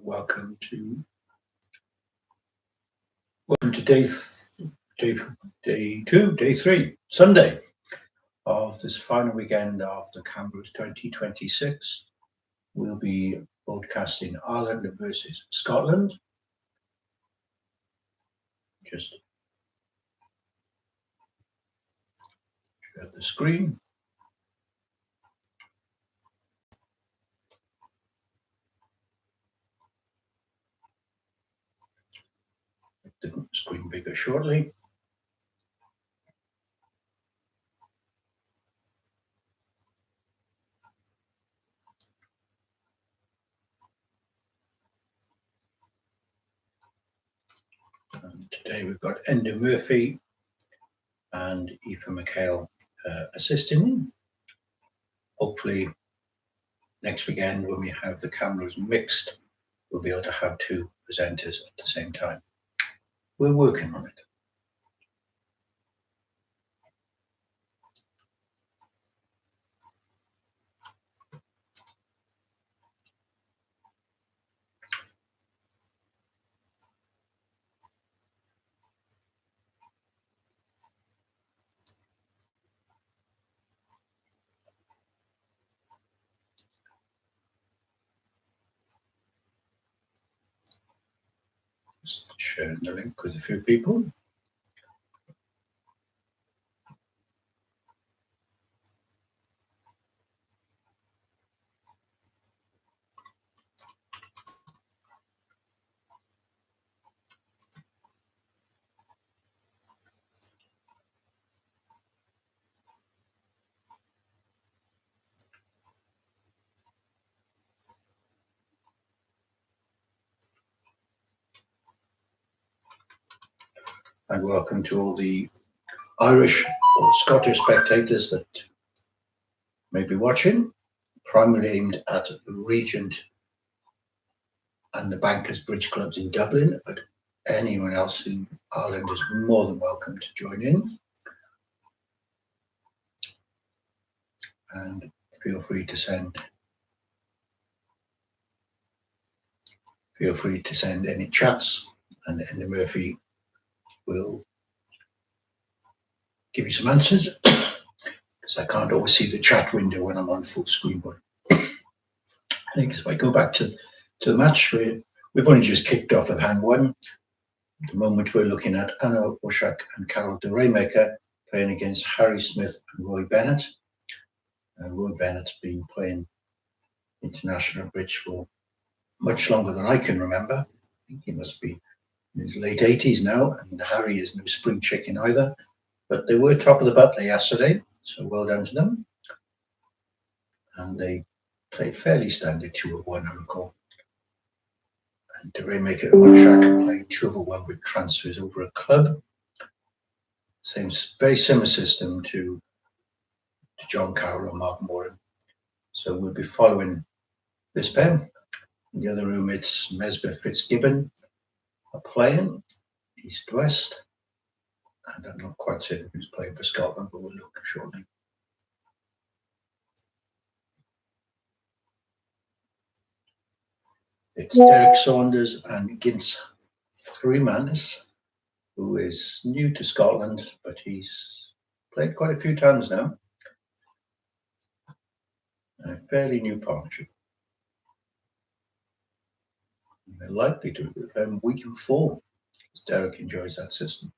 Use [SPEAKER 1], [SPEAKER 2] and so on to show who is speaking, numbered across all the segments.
[SPEAKER 1] Welcome to day three, Sunday of this final weekend of the Camrose 2026. We'll be broadcasting Ireland versus Scotland. Just share the screen. Make the screen bigger shortly. And today we've got Enda Murphy and Aoife McHale assisting me. Hopefully next weekend when we have the cameras mixed, we'll be able to have two presenters at the same time. We're working on it. Just sharing the link with a few people. And welcome to all the Irish or Scottish spectators that may be watching, primarily aimed at the Regent and the Bankers Bridge clubs in Dublin, but anyone else in Ireland is more than welcome to join in. And feel free to send any chats, and Enda Murphy will give you some answers because I can't always see the chat window when I'm on full screen. But I think if I go back to the match, we've only just kicked off with hand one. At the moment we're looking at Anna Oshak and Carol de Raymaker playing against Harry Smith and Roy Bennett. Roy Bennett's been playing international bridge for much longer than I can remember. I think he must be in his late 80s now, and Harry is no spring chicken either. But they were top of the butler yesterday, so well done to them. And they played fairly standard 2-1, I recall. And de Raymaker and Oshak played 2-1 with transfers over a club. Very similar system to John Carroll or Mark Moran. So we'll be following this pair. In the other room, it's Mesbah Fitzgibbon are playing east-west. And I'm not quite certain who's playing for Scotland, but we'll look shortly. It's Derek Saunders and Gints Freemanus, who is new to Scotland, but he's played quite a few times now. A fairly new partnership. They're likely to week in form, because Derek enjoys that system.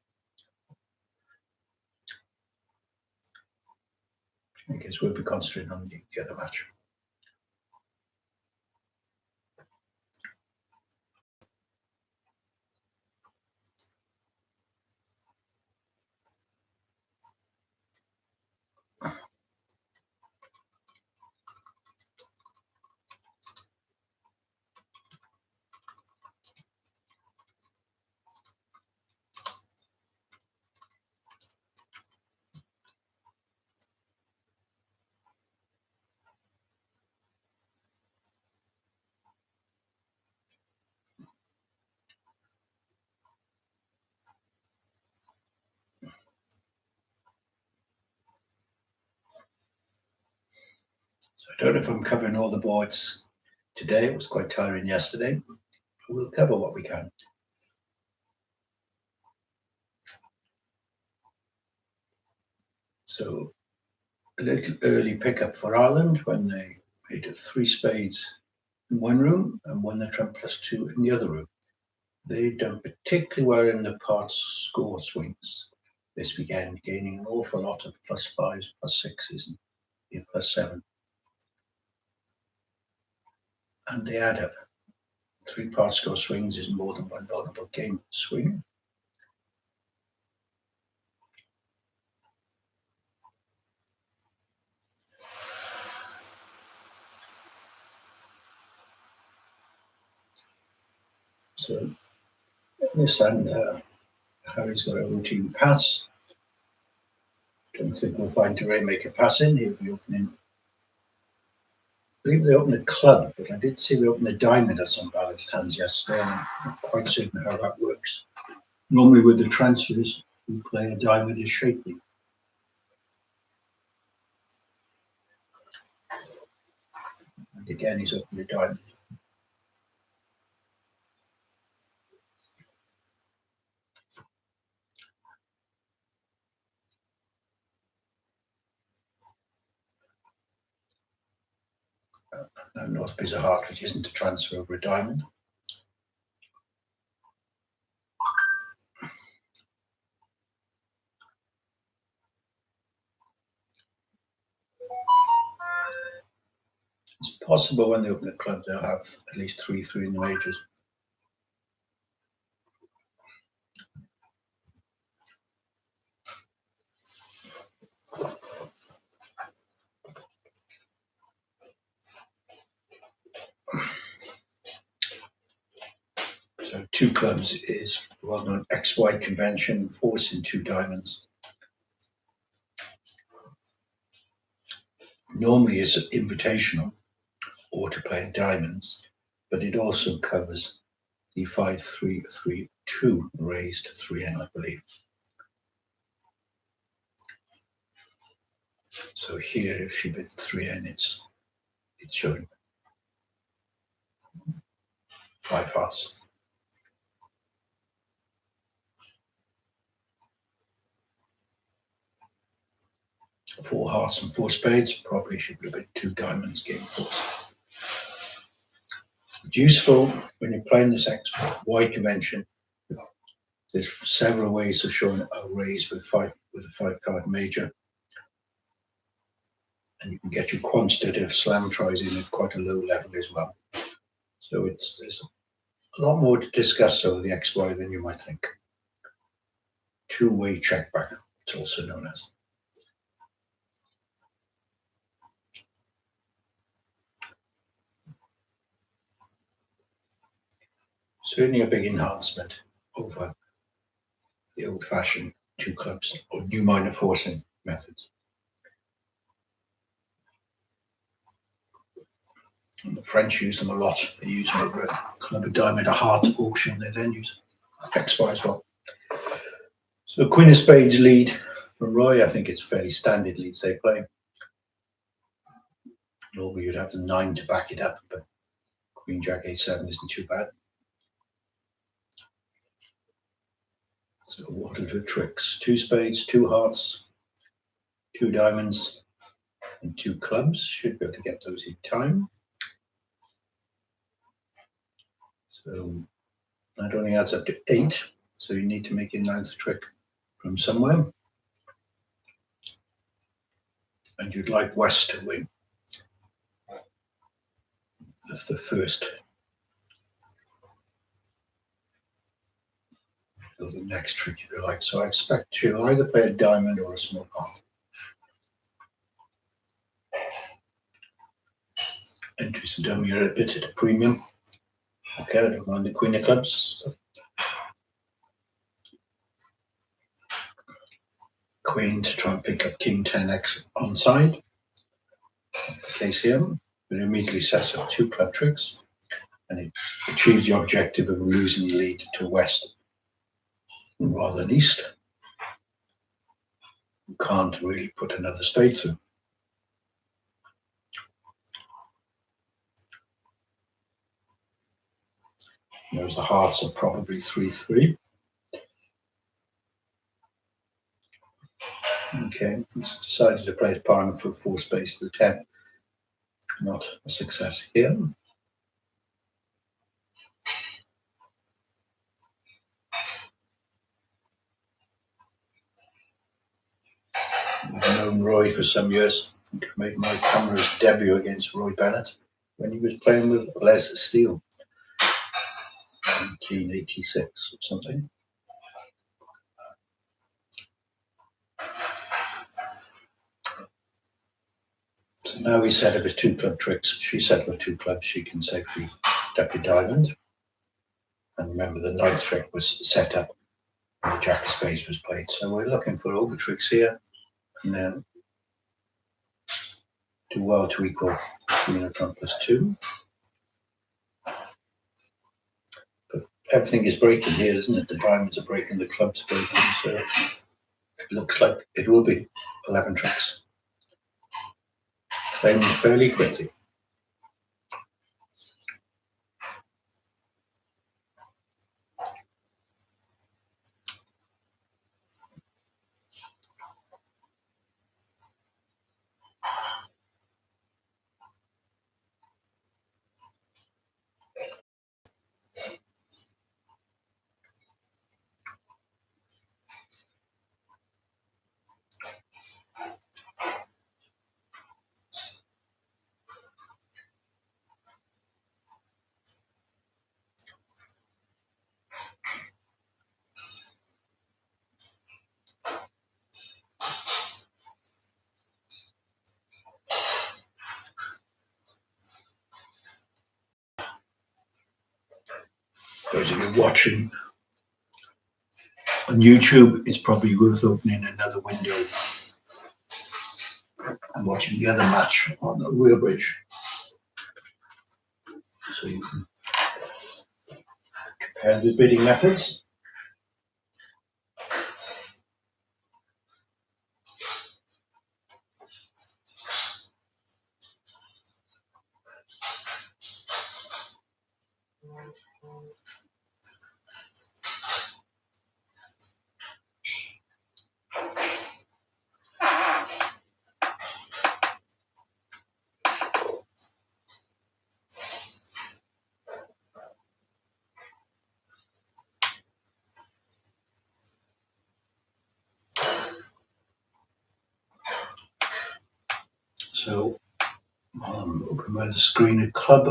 [SPEAKER 1] I guess we'll be concentrating on the other match. So I don't know if I'm covering all the boards today. It was quite tiring yesterday. We'll cover what we can. So a little early pickup for Ireland when they made it 3 spades in one room and won the trump +2 in the other room. They've done particularly well in the part score swings this weekend, gaining an awful lot of +5s, +6s, and even +7. And they add up. 3 part score swings is more than one vulnerable game swing. So this and Harry's got a routine pass. Don't think we'll find DeRay make a pass in. He'll be opening. I believe they opened a club, but I did see they opened a diamond at some balanced hands yesterday. I'm not quite certain how that works. Normally with the transfers, we play a diamond is shapely. And again, he's opened a diamond. And North piece of heart, which isn't a transfer over a diamond. It's possible when they open a club, they'll have at least 3-3 in the majors. So 2 clubs is well-known XY convention, forcing 2 diamonds. Normally it's invitational or to play in diamonds, but it also covers the 5-3-3-2 raised 3N, I believe. So here, if she bid 3N, it's showing 5 hearts. 4 hearts and 4 spades. Probably should be a bit 2 diamonds game force. It's useful when you're playing this XY convention. There's several ways of showing a raise with a 5-card major, and you can get your quantitative slam tries in at quite a low level as well. So there's a lot more to discuss over the XY than you might think. 2-way check back, it's also known as. Certainly a big enhancement over the old-fashioned 2 clubs or new minor forcing methods. And the French use them a lot. They use them over a club, a diamond, a heart auction. They then use XY as well. So Queen of Spades lead from Roy. I think it's fairly standard leads they play. Normally you'd have the 9 to back it up, but Queen Jack A7 isn't too bad. So what are the tricks? 2 spades, 2 hearts, 2 diamonds, and 2 clubs. Should be able to get those in time. So that only adds up to 8. So you need to make your 9th trick from somewhere. And you'd like West to win. Of the first. So the next trick if you like. So I expect she'll either play a diamond or a small heart. Entries and dummy are a bit at a premium. Okay, I don't mind the Queen of Clubs. Queen to try and pick up King 10x onside. Case here, but it immediately sets up 2 club tricks and it achieves the objective of losing the lead to West rather than East. You can't really put another spade through. Whereas the hearts are probably 3-3. Okay, he's decided to play his partner for 4 space to the 10. Not a success here. I've known Roy for some years. I think I made my Camrose debut against Roy Bennett when he was playing with Les Steele, 1986 or something. So now we set up his 2 club tricks. She set up with 2 clubs. She can safely duck a diamond. And remember, the 9th trick was set up when the Jack of Spades was played. So we're looking for over tricks here, and then do well to equal Queen of Trump +2. But everything is breaking here, isn't it? The diamonds are breaking, the clubs are breaking. So it looks like it will be 11 tricks. Playing fairly quickly. Those of you watching on YouTube, it's probably worth opening another window and watching the other match on the wheel bridge, so you can compare the bidding methods. So open by the screen, a club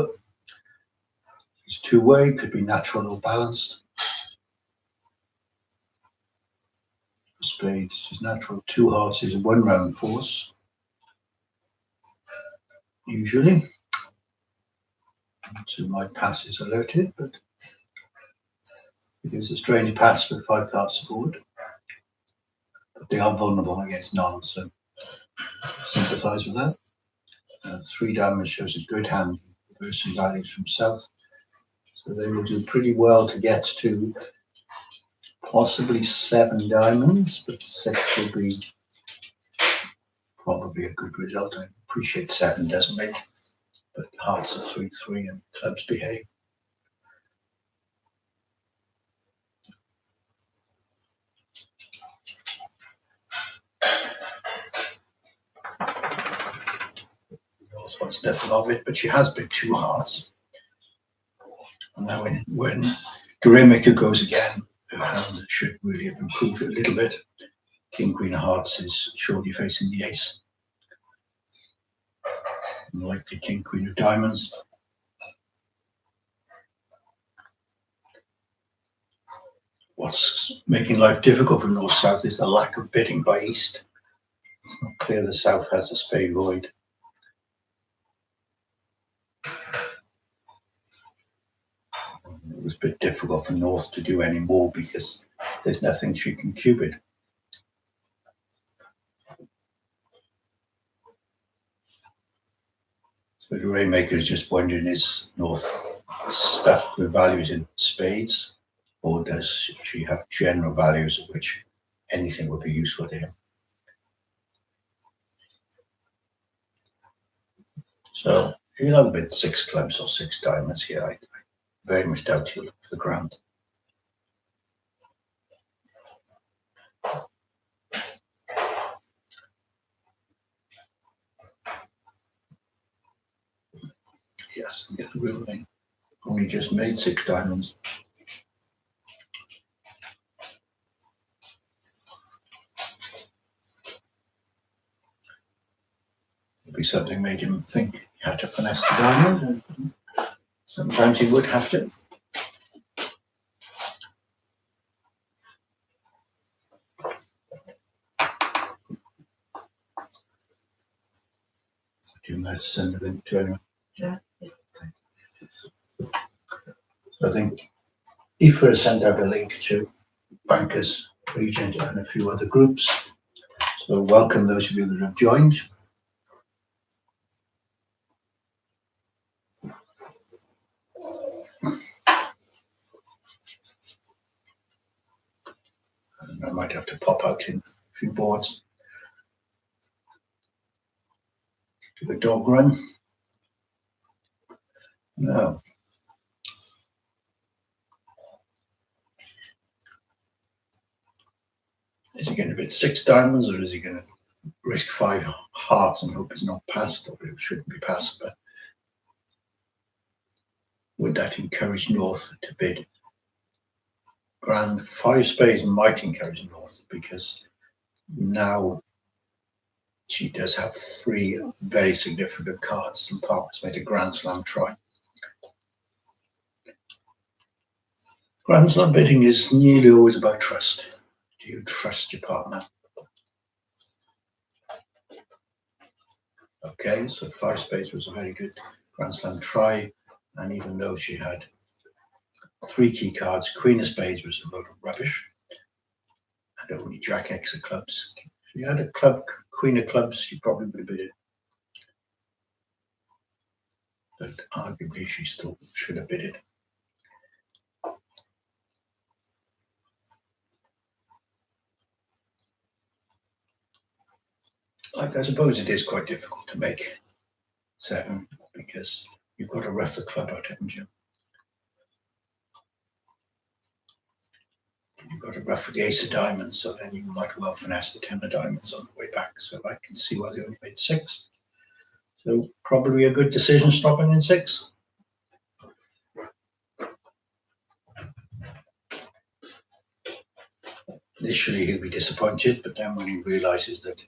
[SPEAKER 1] is 2-way, could be natural or balanced. Spades is natural. 2 hearts is a 1-round force, usually. So my pass is alerted, but it is a strange pass with 5 cards aboard. But they are vulnerable against none, so sympathise with that. 3 diamonds shows a good hand, reversing values from south. So they will do pretty well to get to possibly 7 diamonds, but 6 will be probably a good result. I appreciate 7 doesn't make, but hearts are 3-3 and clubs behave. North wants nothing of it, but she has bid 2 hearts. And now when Greymaker goes again, her hand should really have improved a little bit. King, Queen of Hearts is shortly facing the ace. And likely King, Queen of Diamonds. What's making life difficult for North-South is the lack of bidding by East. It's not clear the South has a spade void. It was a bit difficult for North to do any more because there's nothing she can cupid. So the Rainmaker is just wondering, is North stuffed with values in spades, or does she have general values of which anything would be useful to him? So he'll have a bit 6 clubs or 6 diamonds here. very much doubt he'll look for the ground. Yes, get the real thing. Only just made 6 diamonds. Maybe something made him think he had to finesse the diamond, and sometimes he would have to. Do you know to send the link to anyone?
[SPEAKER 2] Yeah.
[SPEAKER 1] So I think Aoife has sent out a link to Bankers Regent and a few other groups. So welcome those of you that have joined. And I might have to pop out in a few boards. Do a dog run. No. Is he going to bid 6 diamonds, or is he going to risk 5 hearts and hope it's not passed, or it shouldn't be passed? But would that encourage North to bid grand? 5 spades might encourage North, because now she does have 3 very significant cards, and Parker's made a Grand Slam try. Grand Slam bidding is nearly always about trust. Do you trust your partner? Okay, so 5 spades was a very good Grand Slam try, and even though she had 3 key cards, Queen of Spades was a load of rubbish, and only Jack X of clubs. If she had a club, Queen of clubs, she probably would have bid it. But arguably, she still should have bid it. I suppose it is quite difficult to make 7, because you've got to rough the club out, haven't you? You've got to rough the ace of diamonds, so then you might well finesse the 10 of diamonds on the way back. So I can see why they only made 6. So probably a good decision stopping in 6. Initially he'll be disappointed, but then when he realizes that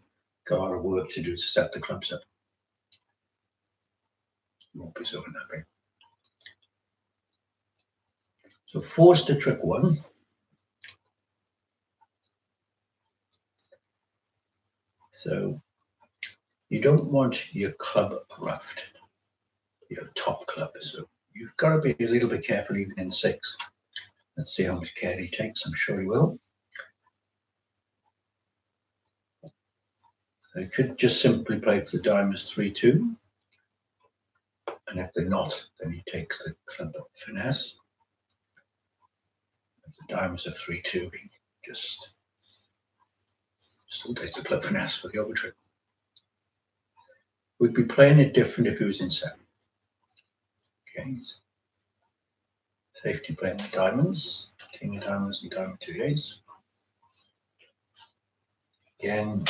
[SPEAKER 1] got a lot of work to do to set the clubs up, he won't be so unhappy. So 4's to trick 1. So you don't want your club roughed, your top club. So you've got to be a little bit careful even in 6. Let's see how much care he takes. I'm sure he will. So you could just simply play for the diamonds 3-2. And if they're not, then he takes the club finesse. If the diamonds are 3-2, he just still takes the club finesse for the overtrick. We'd be playing it different if he was in 7. Okay. Safety playing the diamonds, king of diamonds and diamond 2 ace. Again,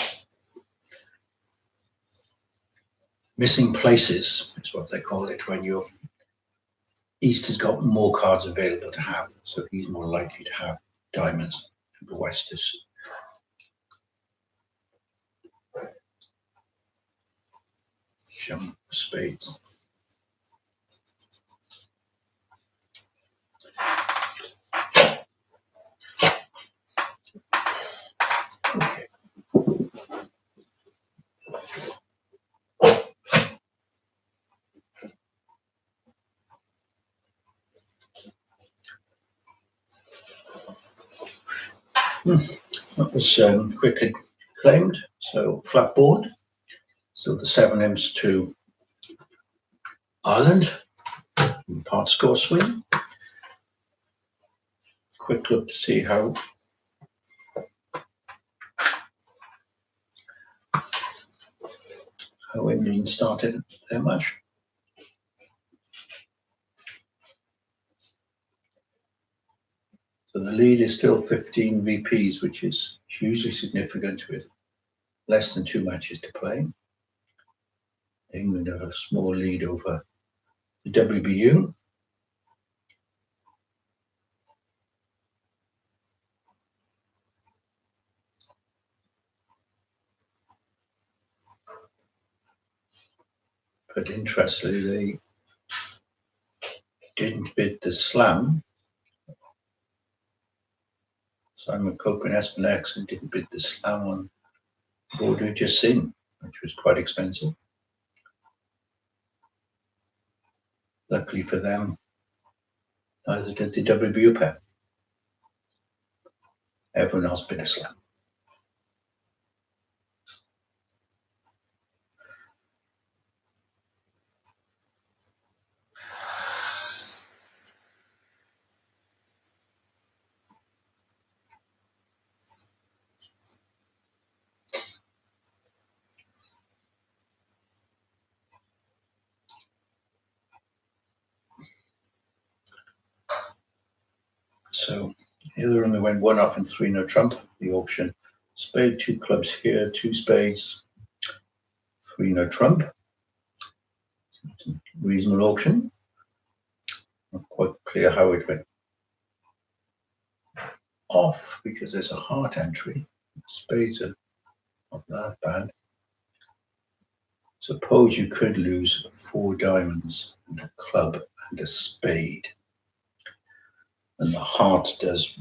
[SPEAKER 1] missing places is what they call it when your East has got more cards available to have, so he's more likely to have diamonds, and the West is shown spades. Okay. That was quickly claimed. So flat board. So the 7 imps to Ireland. Part score swing. Quick look to see how Indian started their match. So the lead is still 15 VPs, which is hugely significant with less than 2 matches to play. England have a small lead over the WBU. But interestingly, they didn't bid the slam. Simon Cope and Espinax didn't bid the slam on Bordeaux Jacin, which was quite expensive. Luckily for them, neither did the WBU pair. Everyone else bid a slam. So the other room, we went 1 off and 3 no trump. The auction, spade, 2 clubs here, 2 spades, 3 no trump. Reasonable auction. Not quite clear how it went off because there's a heart entry. Spades are not that bad. Suppose you could lose 4 diamonds and a club and a spade. And the heart does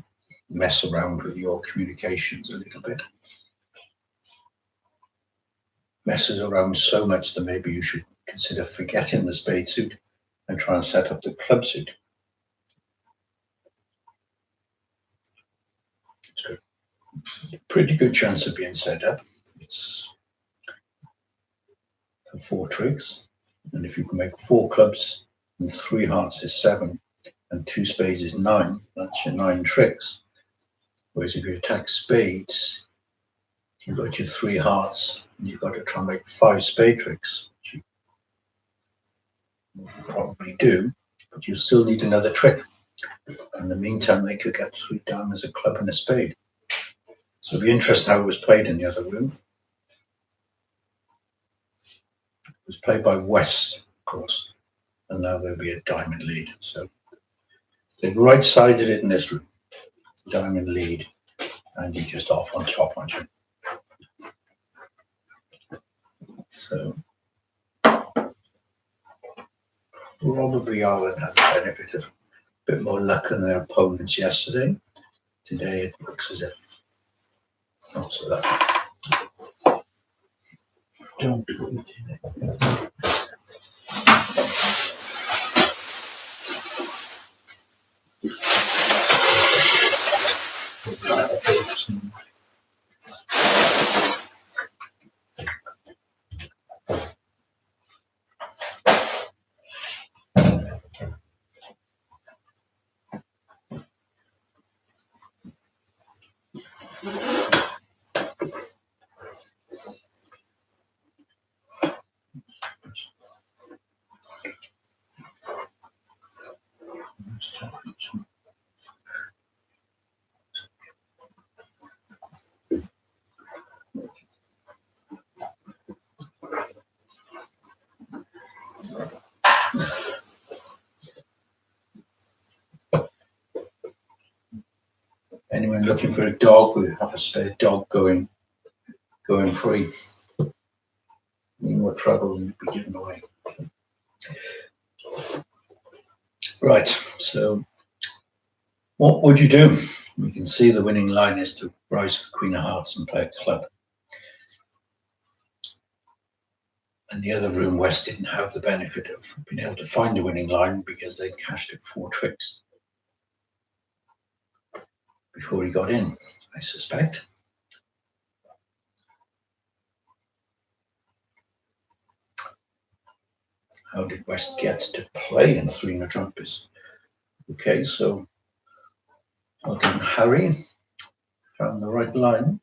[SPEAKER 1] mess around with your communications a little bit. Messes around so much that maybe you should consider forgetting the spade suit and try and set up the club suit. It's got a pretty good chance of being set up. It's for 4 tricks. And if you can make 4 clubs and 3 hearts is 7 and 2 spades is 9, that's your 9 tricks. Whereas if you attack spades, you've got your 3 hearts and you've got to try and make 5 spade tricks, which you probably do, but you still need another trick. In the meantime, they could get 3 diamonds, a club and a spade. So it'll be interesting how it was played in the other room. It was played by West, of course, and now there'll be a diamond lead. So they've right-sided it in this room. Diamond lead, and you're just off on top, aren't you? So probably Ireland had the benefit of a bit more luck than their opponents yesterday. Today it looks as if not so lucky. Don't do it. Anyone looking for a dog, we have a spare dog going free. Any more trouble and be given away. Right, so what would you do? We can see the winning line is to rise for Queen of Hearts and play a club. And the other room, West, didn't have the benefit of being able to find a winning line because they cashed at 4 tricks before he got in, I suspect. How did West get to play in 3 no trumpers? Okay, so well done, Harry. Found the right line.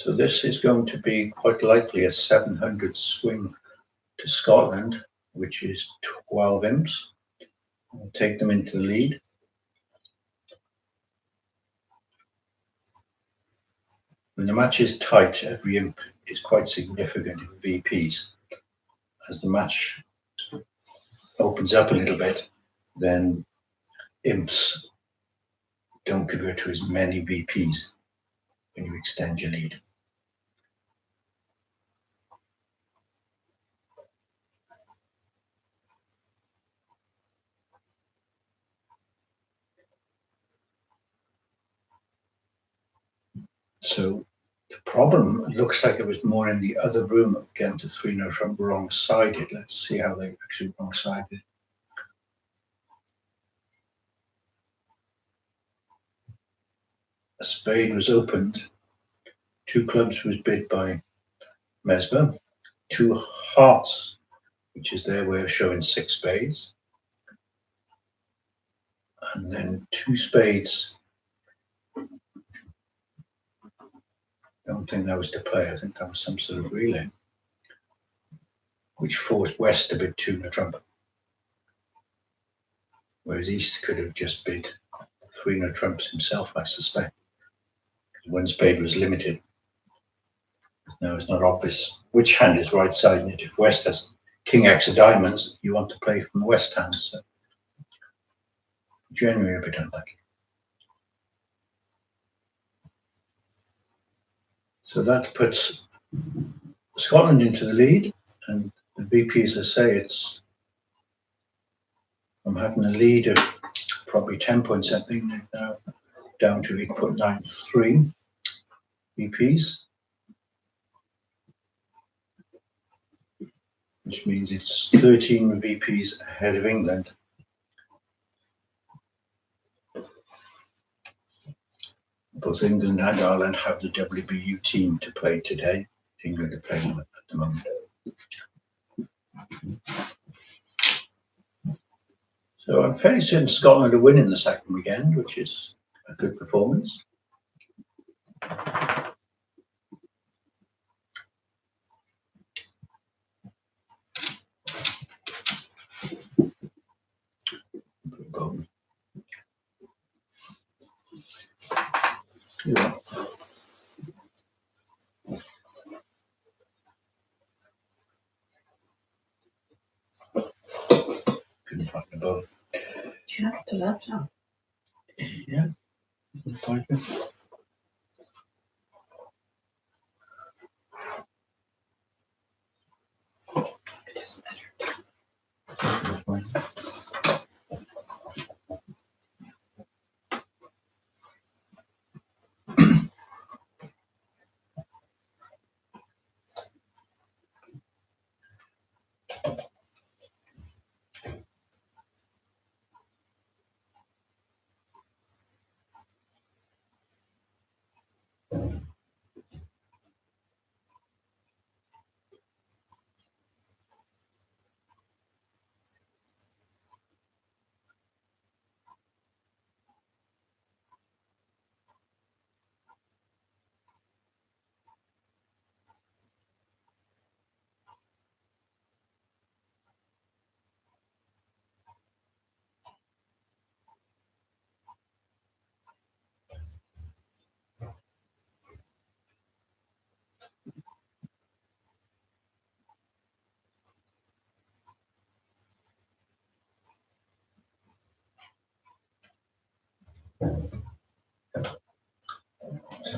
[SPEAKER 1] So this is going to be quite likely a 700 swing to Scotland, which is 12 imps. I'll take them into the lead. When the match is tight, every imp is quite significant in VPs. As the match opens up a little bit, then imps don't convert to as many VPs when you extend your lead. So the problem looks like it was more in the other room again to 3-0 Trump wrong-sided. Let's see how they actually wrong-sided. A spade was opened. 2 clubs was bid by Mesmer. 2 hearts, which is their way of showing 6 spades. And then 2 spades. I don't think that was to play. I think that was some sort of relay, which forced West to bid 2-0 Trump. Whereas East could have just bid 3-0 Trumps himself, I suspect. One spade was limited. Now it's not obvious which hand is right sided. If West has King X of diamonds, you want to play from the West hand. So generally a bit unlucky. So that puts Scotland into the lead, and the VP, as I say, it's from having a lead of probably 10 point something now down to 8.93 VPs, which means it's 13 VPs ahead of England. Both England and Ireland have the WBU team to play today. England are playing at the moment. So I'm fairly certain Scotland are winning the second weekend, which is a good performance. Yeah. Couldn't find the ball.
[SPEAKER 2] Do you have the laptop?
[SPEAKER 1] Yeah. It
[SPEAKER 2] doesn't matter.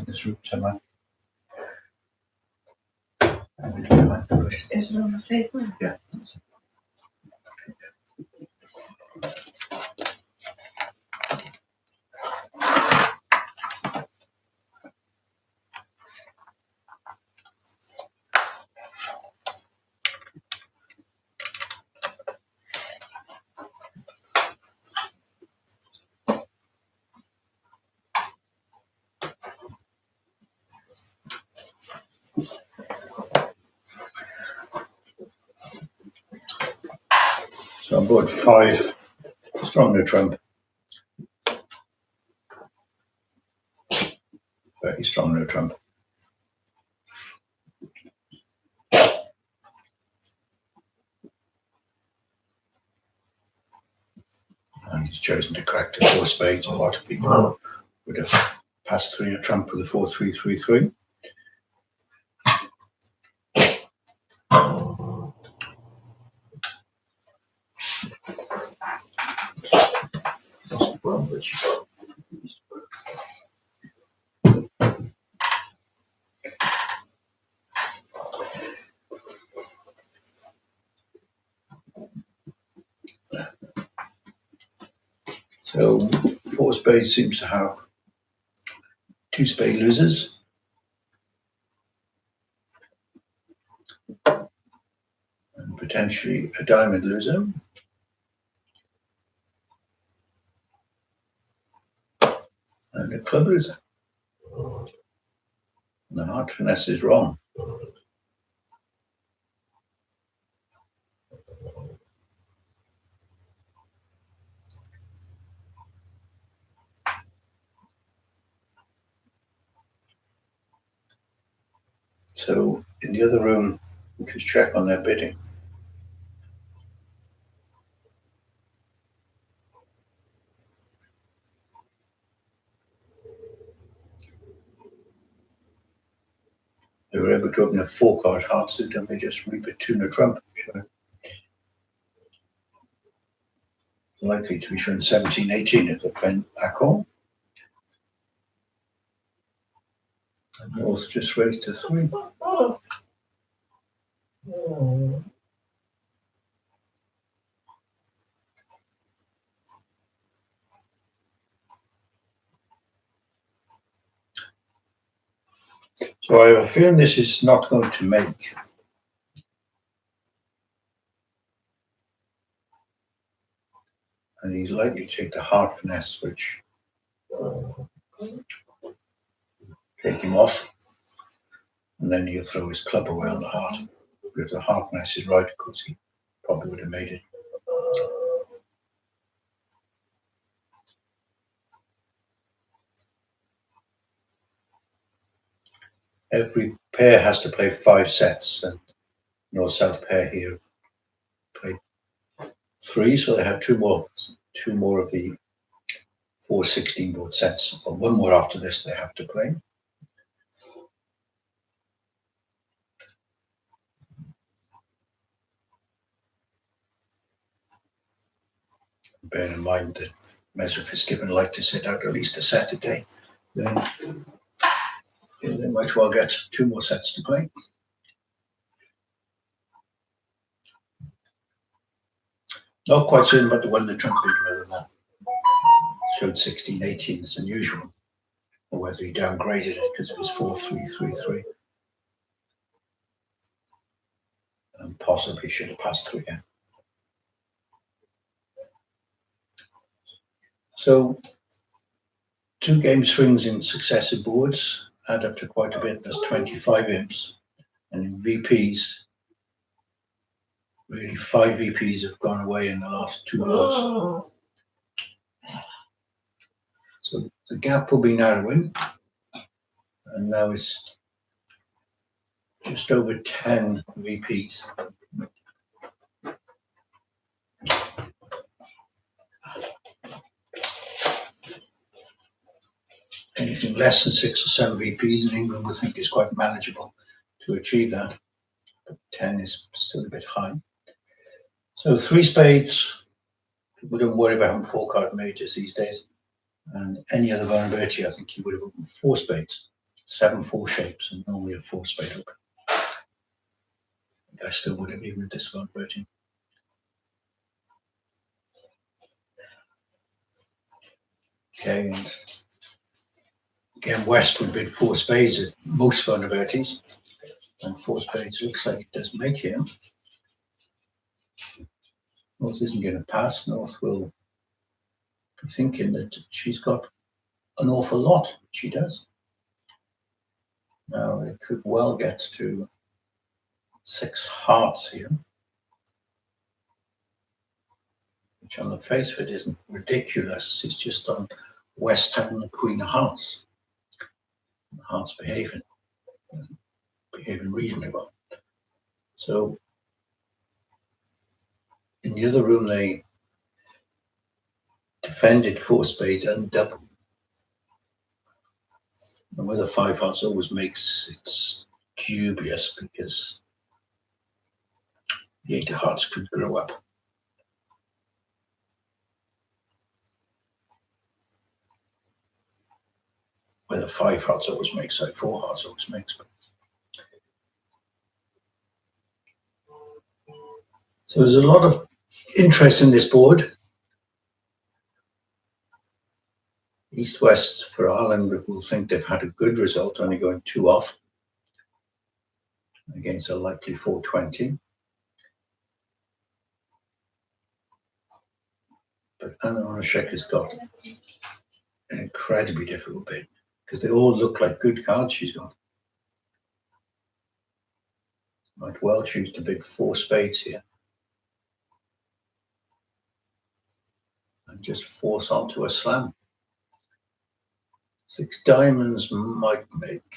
[SPEAKER 1] this route somewhere.
[SPEAKER 2] Is it on the table?
[SPEAKER 1] Yeah. So I'm board 5, strong no trump. Very strong no trump. And he's chosen to crack the 4 spades. A lot of people would have passed through a trump with a 4-3-3-3. So 4 spades seems to have 2 spade losers. And potentially a diamond loser. And a club loser. And the heart finesse is wrong. So in the other room, we just check on their bidding. They were able to open a 4-card heart suit and they just rebid 2 no trump. So likely to be shown 17-18 if they're playing accord. And North just raised to 3. So I have a feeling this is not going to make. And he's likely to take the heart finesse, which take him off. And then he'll throw his club away on the heart. But if the heart finesse is right, of course, he probably would have made it. Every pair has to play 5 sets, and North South pair here played 3, so they have 2 more of the 4 16-board sets, or 1 more after this they have to play. Bear in mind that Messer Fitzgibbon like to sit out at least a set a day, then they might well get 2 more sets to play. Not quite certain about the one the trump bid, whether that showed 16-18 as unusual, or whether he downgraded it because it was 4-3-3-3. And possibly should have passed through again. So 2 game swings in successive boards add up to quite a bit. There's 25 imps, and in VPs, really 5 VPs have gone away in the last 2 boards. So the gap will be narrowing, and now it's just over 10 VPs. Anything less than 6 or 7 VPs in England we think is quite manageable to achieve that. But 10 is still a bit high. So 3 spades, people don't worry about having 4-card majors these days. And any other vulnerability, I think you would have opened 4 spades, 7-4 shapes, and normally a 4 spade open. I still would have even with this vulnerability. Okay, and again, West would bid 4 spades at most vulnerabilities, and 4 spades looks like it does make here. North isn't going to pass. North will be thinking that she's got an awful lot. She does. Now it could well get to 6 hearts here, which on the face of it isn't ridiculous. It's just on West having the Queen of Hearts. The hearts behaving reasonably well. So in the other room, they defended 4 spades and double. And whether 5 hearts always makes it's dubious because the 8 of hearts could grow up. Whether 5 hearts always makes, like 4 hearts always makes. So there's a lot of interest in this board. East-West for Ireland will think they've had a good result, only going 2 off against a likely 420. But Anna Onashek has got an incredibly difficult bid because they all look like good cards she's got. Might well choose to bid 4 spades here and just force onto a slam. 6 diamonds might make,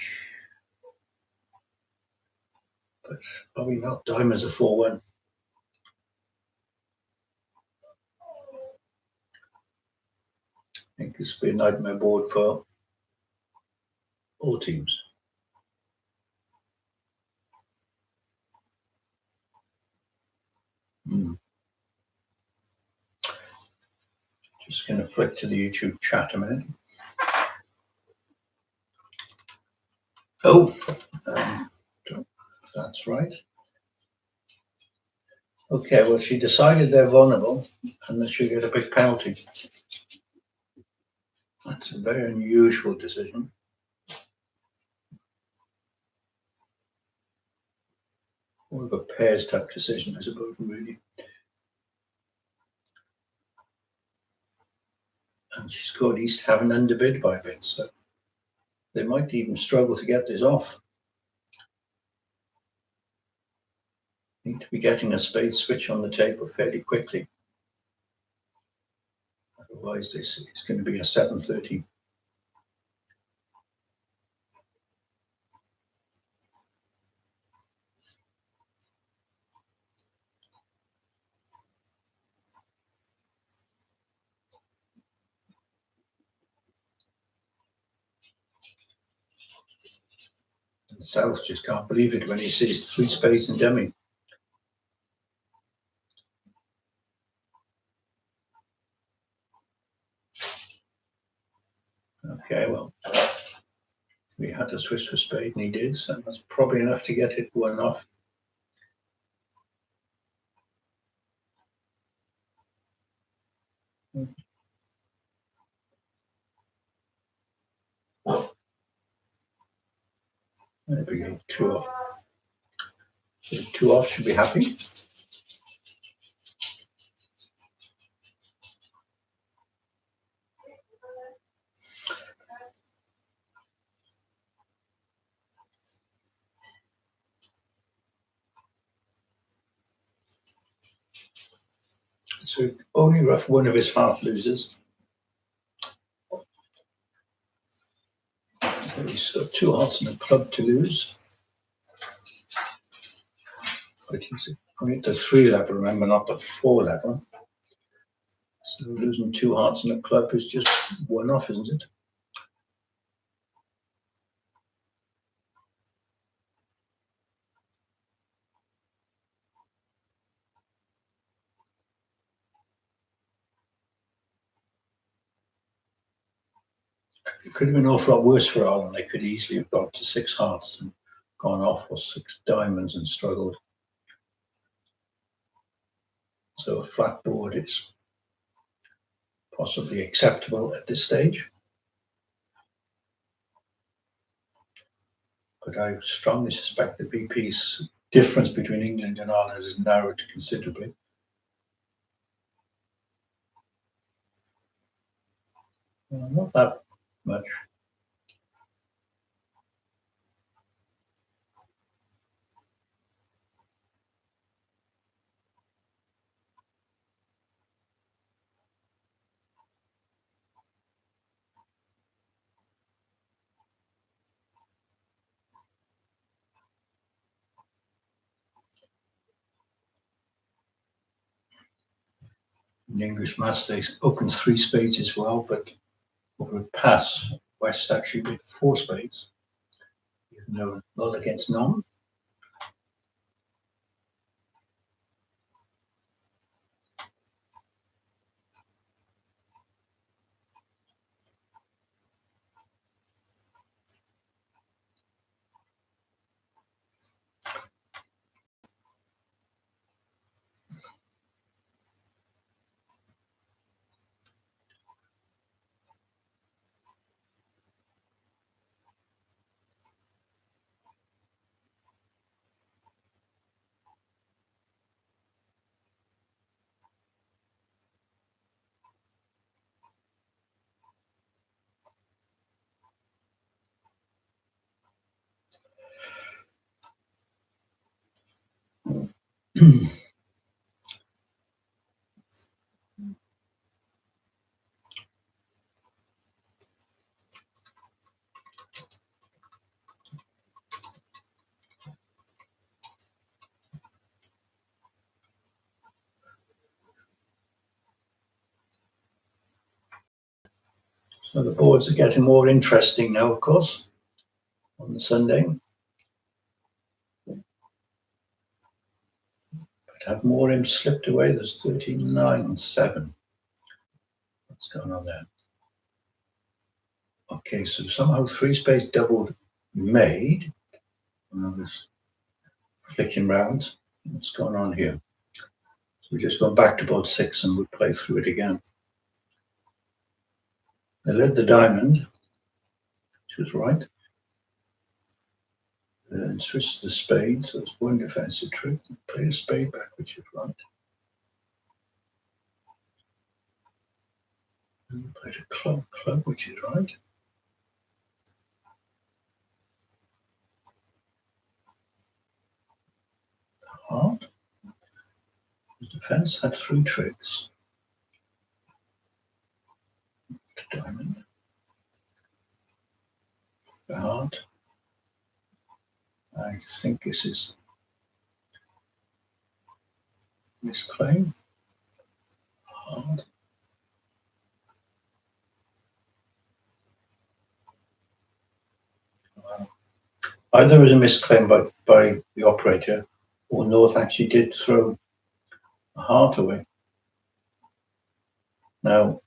[SPEAKER 1] but probably not. Diamonds are 4-1. I think this will be a nightmare board for all teams. Just going to flick to the YouTube chat a minute. Oh, that's right. Okay, well, she decided they're vulnerable and that she'll get a big penalty. That's a very unusual decision. More of a pairs type decision, I suppose, really. And she's got East having underbid by a bit, so they might even struggle to get this off. Need to be getting a spade switch on the table fairly quickly. Otherwise, this is going to be a 7:30. And South just can't believe it when he sees 3 spades and dummy. Okay, well, we had to switch for spade and he did, so that's probably enough to get it 1 off. There we go, 2 off. So 2 off should be happy. So only rough 1 of his heart losers. So he's got 2 hearts and a club to lose. But he's only at the 3 level, remember, not the 4 level. So losing 2 hearts and a club is just 1 off, isn't it? It could have been an awful lot worse for Ireland. They could easily have got to 6 hearts and gone off with 6 diamonds and struggled. So a flat board is possibly acceptable at this stage. But I strongly suspect the VP's difference between England and Ireland is narrowed considerably. Not that much. In the English match, they opened 3 spades as well, but over a pass, West actually with 4 spades, even though none against none. So the boards are getting more interesting now, of course, on the Sunday. But have more imps slipped away. There's 39-7. What's going on there? Okay, so somehow 3 spades doubled made. And I was flicking round. What's going on here? So we're just going back to board 6 and we'll play through it again. They led the diamond, which was right. Then switched to the spade, so it's one defensive trick. Play a spade back, which is right. And played a club, which is right. Heart. The defense had 3 tricks. To diamond. The heart. I think this is misclaim. Hard. Wow. Either was a misclaim by the operator, or North actually did throw a heart away. Now,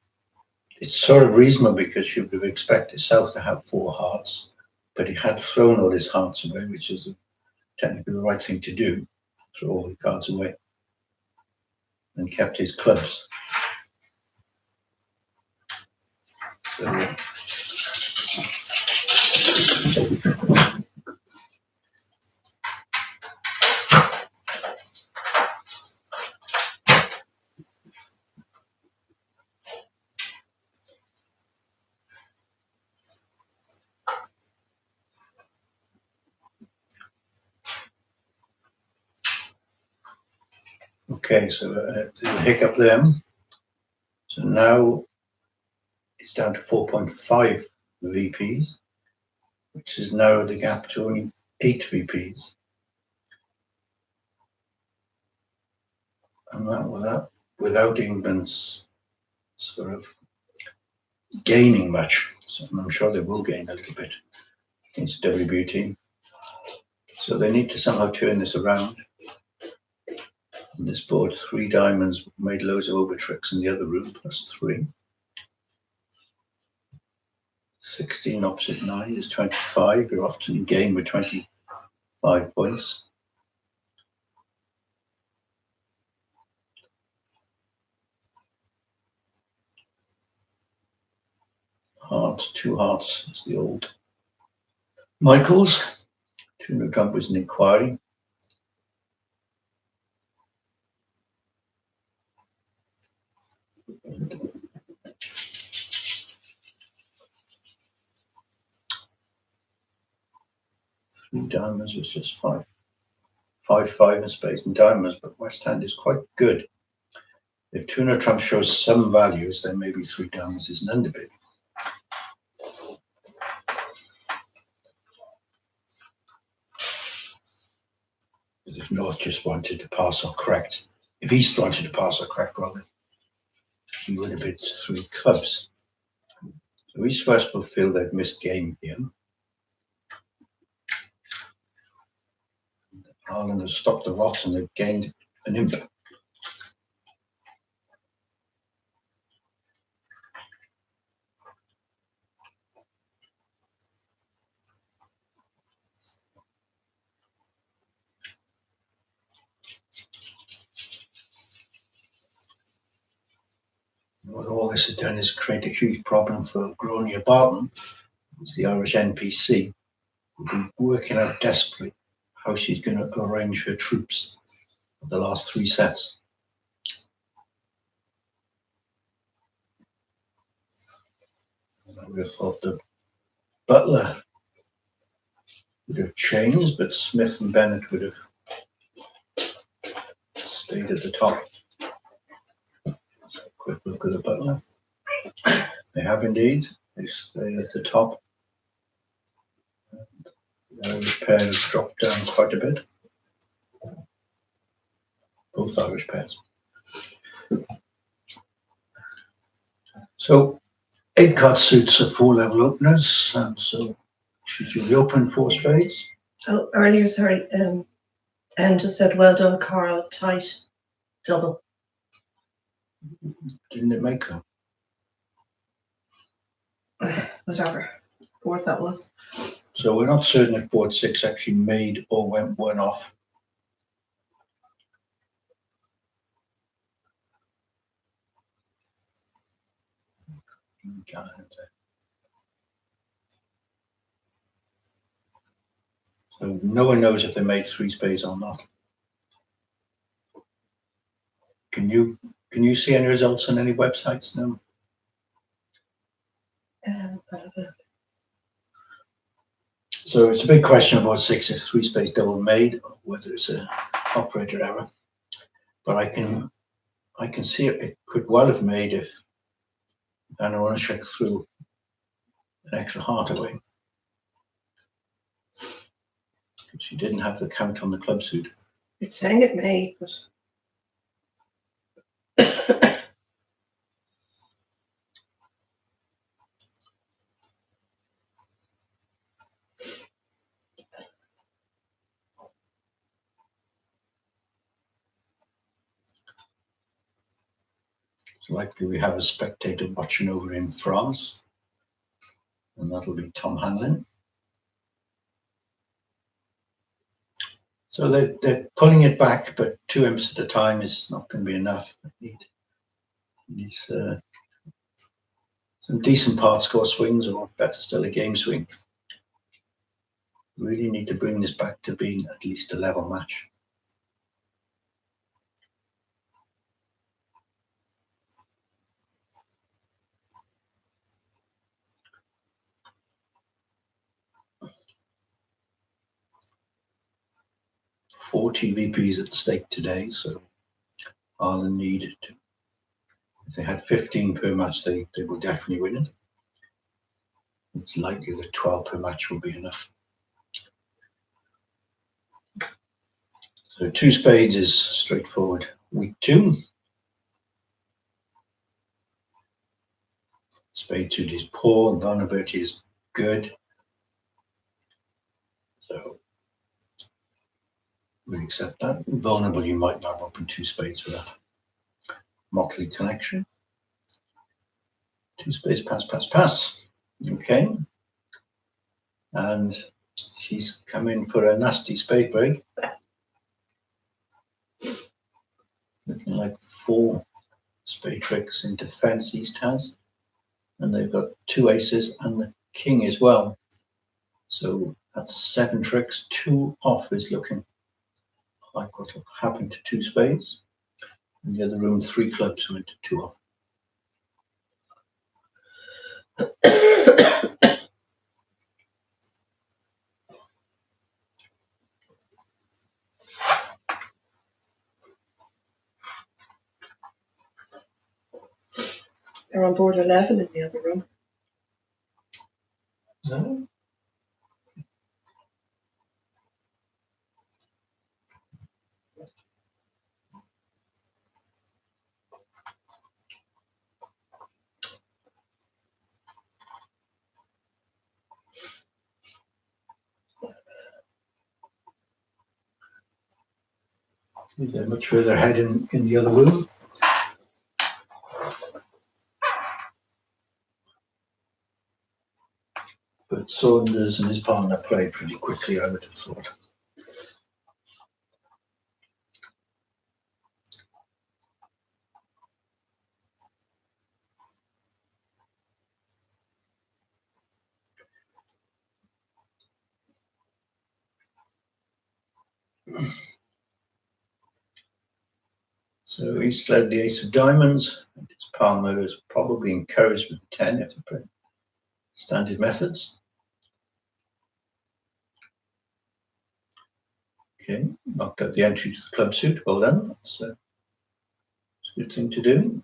[SPEAKER 1] it's sort of reasonable because you would have expected South to have 4 hearts, but he had thrown all his hearts away, which is technically the right thing to do, throw all the cards away, and kept his clubs. So, okay, so little hiccup there. So now it's down to 4.5 VPs, which has narrowed the gap to only 8 VPs. And that without England's sort of gaining much. So I'm sure they will gain a little bit against WBT. So they need to somehow turn this around. And this board, 3 diamonds, made loads of over tricks in the other room, plus 3. 16 opposite 9 is 25. You're often in game with 25 points. Hearts, 2 hearts is the old Michaels. 200 trump was an inquiry. Three diamonds was just 5. 5 in spades and diamonds, but West Hand is quite good. If 200 trump shows some values, then maybe 3 diamonds is an underbid. If North just wanted to pass or correct, if East wanted to pass or correct rather, he would have bid 3 clubs. So East West will feel they've missed game here. Ireland has stopped the rocks and they've gained an imp. What all this has done is create a huge problem for Gronia Barton, who's the Irish NPC, who'll be working out desperately how she's going to arrange her troops for the last 3 sets. I would have thought that Butler would have changed, but Smith and Bennett would have stayed at the top. Let's have a quick look at the Butler. They have indeed. They stay at the top. And the Irish pair has dropped down quite a bit. Both Irish pairs. So 8 card suits are 4-level openers, and so should you reopen 4 spades?
[SPEAKER 2] Oh, earlier, sorry. Enda said, well done, Carl. Tight. Double.
[SPEAKER 1] Didn't it make them?
[SPEAKER 2] Whatever. Board that was.
[SPEAKER 1] So we're not certain if board 6 actually made or went 1 off. So no one knows if they made 3 spades or not. Can you see any results on any websites? No.
[SPEAKER 2] I'll have a look.
[SPEAKER 1] So it's a big question about 6 if 3 spades double made, or whether it's a operator error. But I can see it could well have made if Anna Onishek threw an extra heart away. She didn't have the count on the club suit.
[SPEAKER 2] It's saying it may, but
[SPEAKER 1] It's likely we have a spectator watching over in France, and that'll be Tom Hanlon. So they're pulling it back, but 2 imps at a time is not going to be enough. They need some decent part score swings, or better still, a game swing. Really need to bring this back to being at least a level match. Four TVPs at stake today, so Ireland needed to. If they had 15 per match, they will definitely win it. It's likely that 12 per match will be enough. So 2 spades is straightforward. Week 2. Spade 2 is poor, vulnerability is good. So we accept that. Vulnerable, you might not open 2 spades for that. Motley connection. 2 spades, pass, pass, pass. Okay. And she's come in for a nasty spade break. Looking like 4 spade tricks in defense East has. And they've got 2 aces and the king as well. So that's 7 tricks. 2 off is looking like what will happen to 2 spades. In the other room, 3 clubs went to 2 off.
[SPEAKER 2] they're on board 11 in the other room.
[SPEAKER 1] So, They're much further ahead in the other room. But Saunders and his partner played pretty quickly, I would have thought. So he's led the ace of diamonds, and his partner is probably encouraged with 10 if they play standard methods. Okay, knocked out the entry to the club suit. Well done. That's a good thing to do.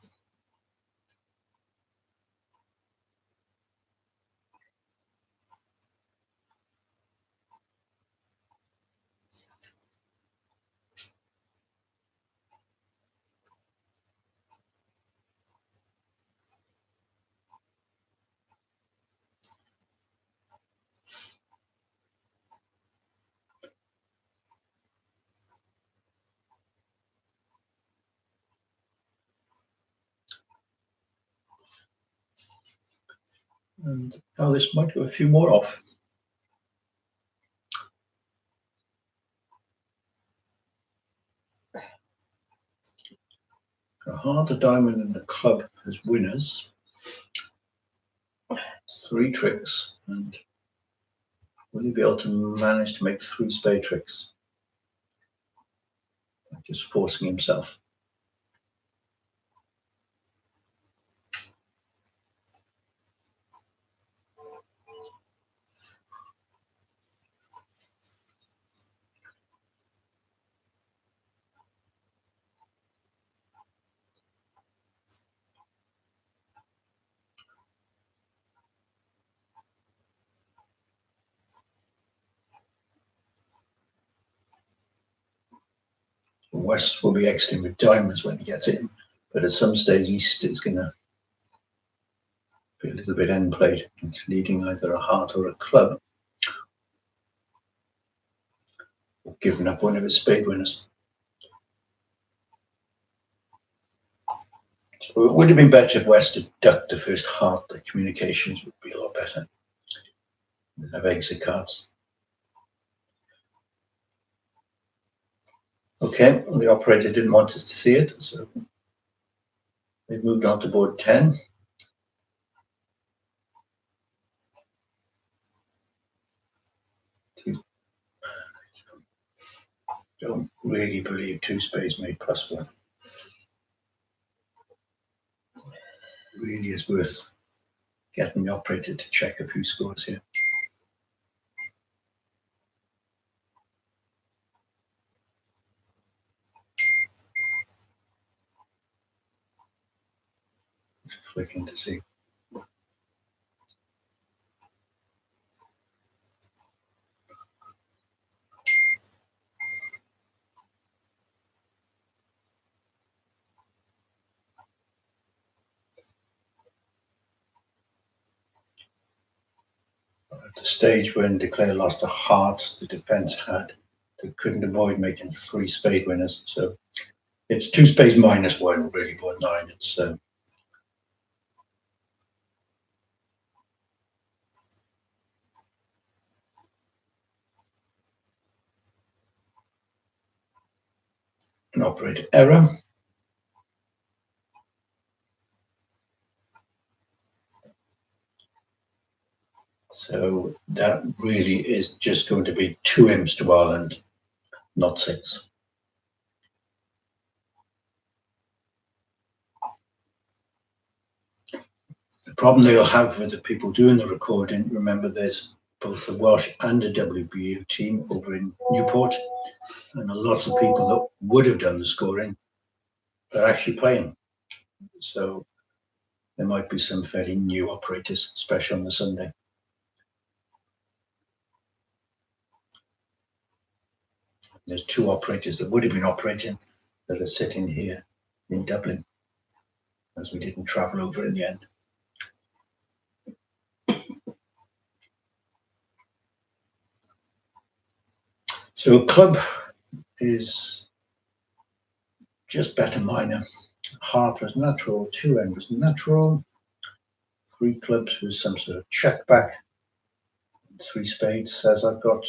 [SPEAKER 1] And now this might go a few more off. A heart, a diamond, and a club as winners. 3 tricks, and will he be able to manage to make 3 spade tricks? Just forcing himself. West will be exiting with diamonds when he gets in, but at some stage East is going to be a little bit end played. It's leading either a heart or a club, or giving up one of his spade winners. So it would have been better if West had ducked the first heart. The communications would be a lot better. We'd have exit cards. Okay, the operator didn't want us to see it, so they moved on to board 10. Don't really believe 2 spades made +1. Really is worth getting the operator to check a few scores here. Just flicking to see. At the stage when Declare lost a heart, the defense had, they couldn't avoid making 3 spade winners. So it's 2 spades -1, really, board 9. It's an operator error. So that really is just going to be 2 imps to Ireland, not 6. The problem they'll have with the people doing the recording, remember there's both a Welsh and a WBU team over in Newport, and a lot of people that would have done the scoring are actually playing. So there might be some fairly new operators, especially on the Sunday. There's 2 operators that would have been operating that are sitting here in Dublin, as we didn't travel over in the end. So club is just better minor. Heart was natural, 2 end was natural, 3 clubs was some sort of check back, 3 spades says I've got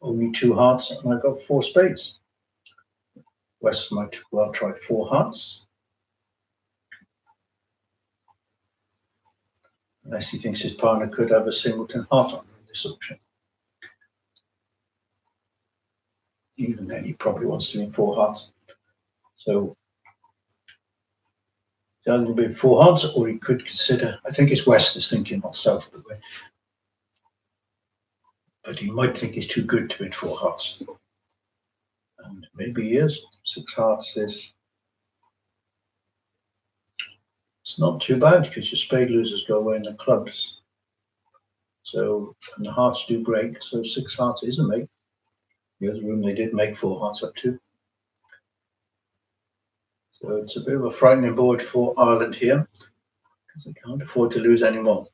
[SPEAKER 1] only 2 hearts and I've got 4 spades. West might well try 4 hearts, unless he thinks his partner could have a singleton heart on this option. Even then, he probably wants to be 4 hearts. So the other will be 4 hearts, or he could consider. I think it's West is thinking, not South, by the way. But he might think he's too good to hit 4 hearts, and maybe he is. 6 hearts is. It's not too bad because your spade losers go away in the clubs. So, and the hearts do break, so 6 hearts is a make. The other room they did make 4 hearts up to. So it's a bit of a frightening board for Ireland here, because they can't afford to lose any more.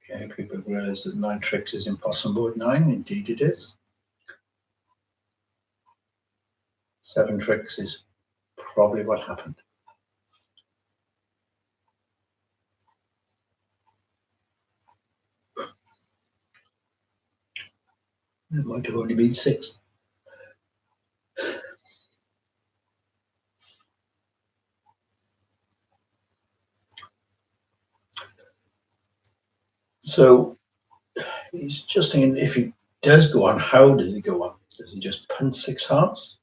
[SPEAKER 1] Okay, people realize that 9 tricks is impossible board 9. Indeed it is. 7 tricks is probably what happened. It might have only been 6. So he's just thinking, if he does go on, how does he go on? Does he just punt 6 hearts?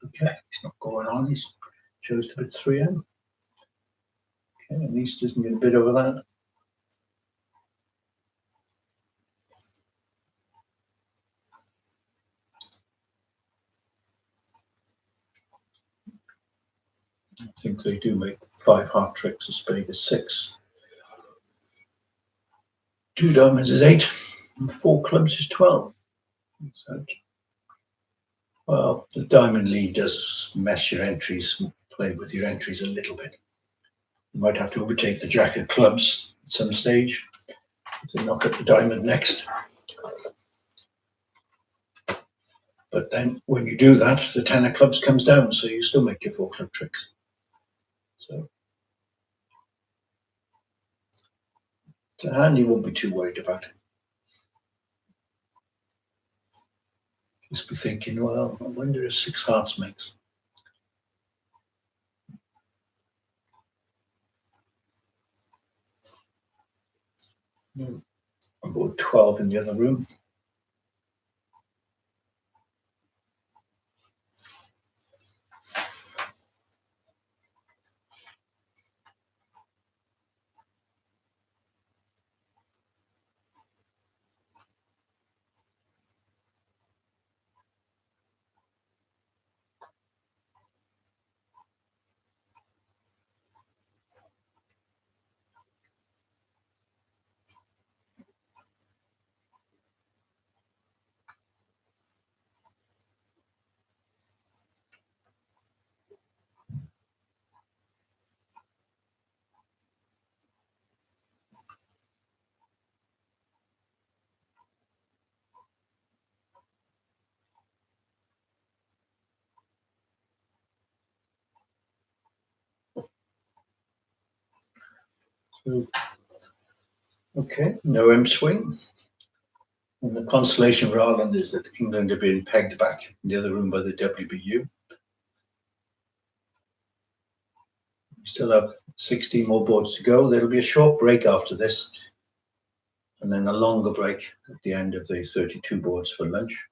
[SPEAKER 1] Okay, he's not going on. He's chose to put 3 in. Okay, at least doesn't get a bit over that. I think they do make 5 heart tricks. A spade is 6. 2 diamonds is 8. And 4 clubs is 12. So, well, the diamond lead does mess your entries, play with your entries a little bit. You might have to overtake the jack of clubs at some stage if they knock up the diamond next. But then when you do that, the 10 of clubs comes down, so you still make your 4 club tricks. So it's a hand you won't be too worried about. Just be thinking, well, I wonder if 6 hearts makes. About 12 in the other room. So, okay, no M swing. And the consolation for Ireland is that England are being pegged back in the other room by the WBU. We still have 16 more boards to go. There'll be a short break after this, and then a longer break at the end of the 32 boards for lunch.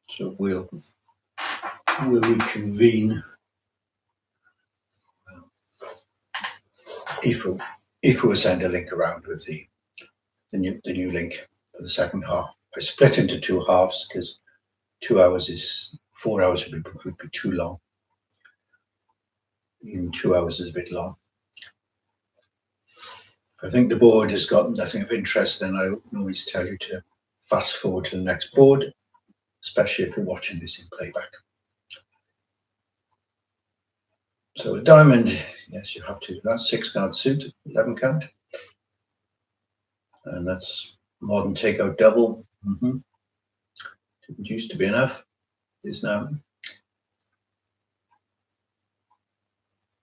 [SPEAKER 1] So we'll reconvene if we send a link around with the new link for the second half. I split into 2 halves because 2 hours is 4 hours would be too long. Even 2 hours is a bit long. If I think the board has got nothing of interest, then I always tell you to fast forward to the next board, especially if you're watching this in playback. So a diamond, yes, you have to. That's 6-card suit, 11 count. And that's modern takeout double. It used to be enough. It is now.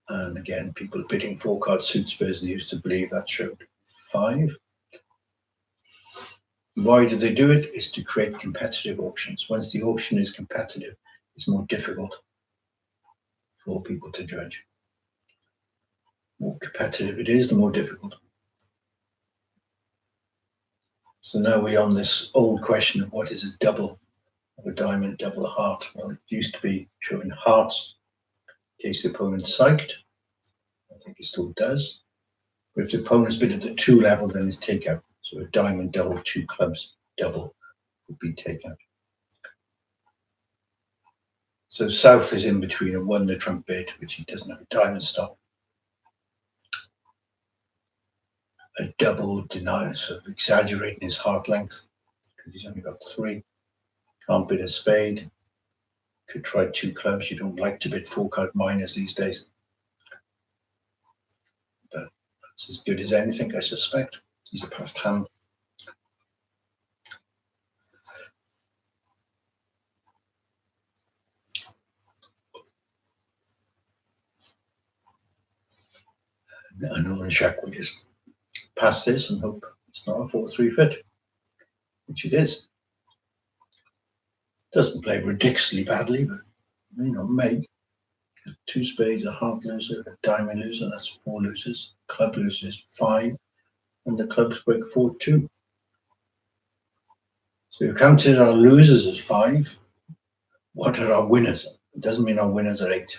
[SPEAKER 1] And again, people bidding 4-card suit spares, they used to believe that showed 5. Why do they do it? It's to create competitive auctions. Once the auction is competitive, it's more difficult for people to judge. The more competitive it is, the more difficult. So now we're on this old question of what is a double of a diamond, double a heart. Well, it used to be showing hearts in case the opponent's psyched. I think it still does. But if the opponent's bid at the 2 level, then it's takeout. So a diamond double, 2 clubs double would be takeout. So South is in between a 1 the trump bid, which he doesn't have a diamond stop. A double denial, sort of exaggerating his heart length, because he's only got 3. Can't bid a spade. Could try 2 clubs. You don't like to bid 4-card minors these days. But that's as good as anything, I suspect. He's a passed hand. I know in Shaq will just pass this and hope it's not a 4-3 fit, which it is. Doesn't play ridiculously badly, but may. 2 spades, a heart loser, a diamond loser, that's 4 losers. Club loser is 5, and the clubs break 4-2. So you counted our losers as 5. What are our winners? It doesn't mean our winners are 8.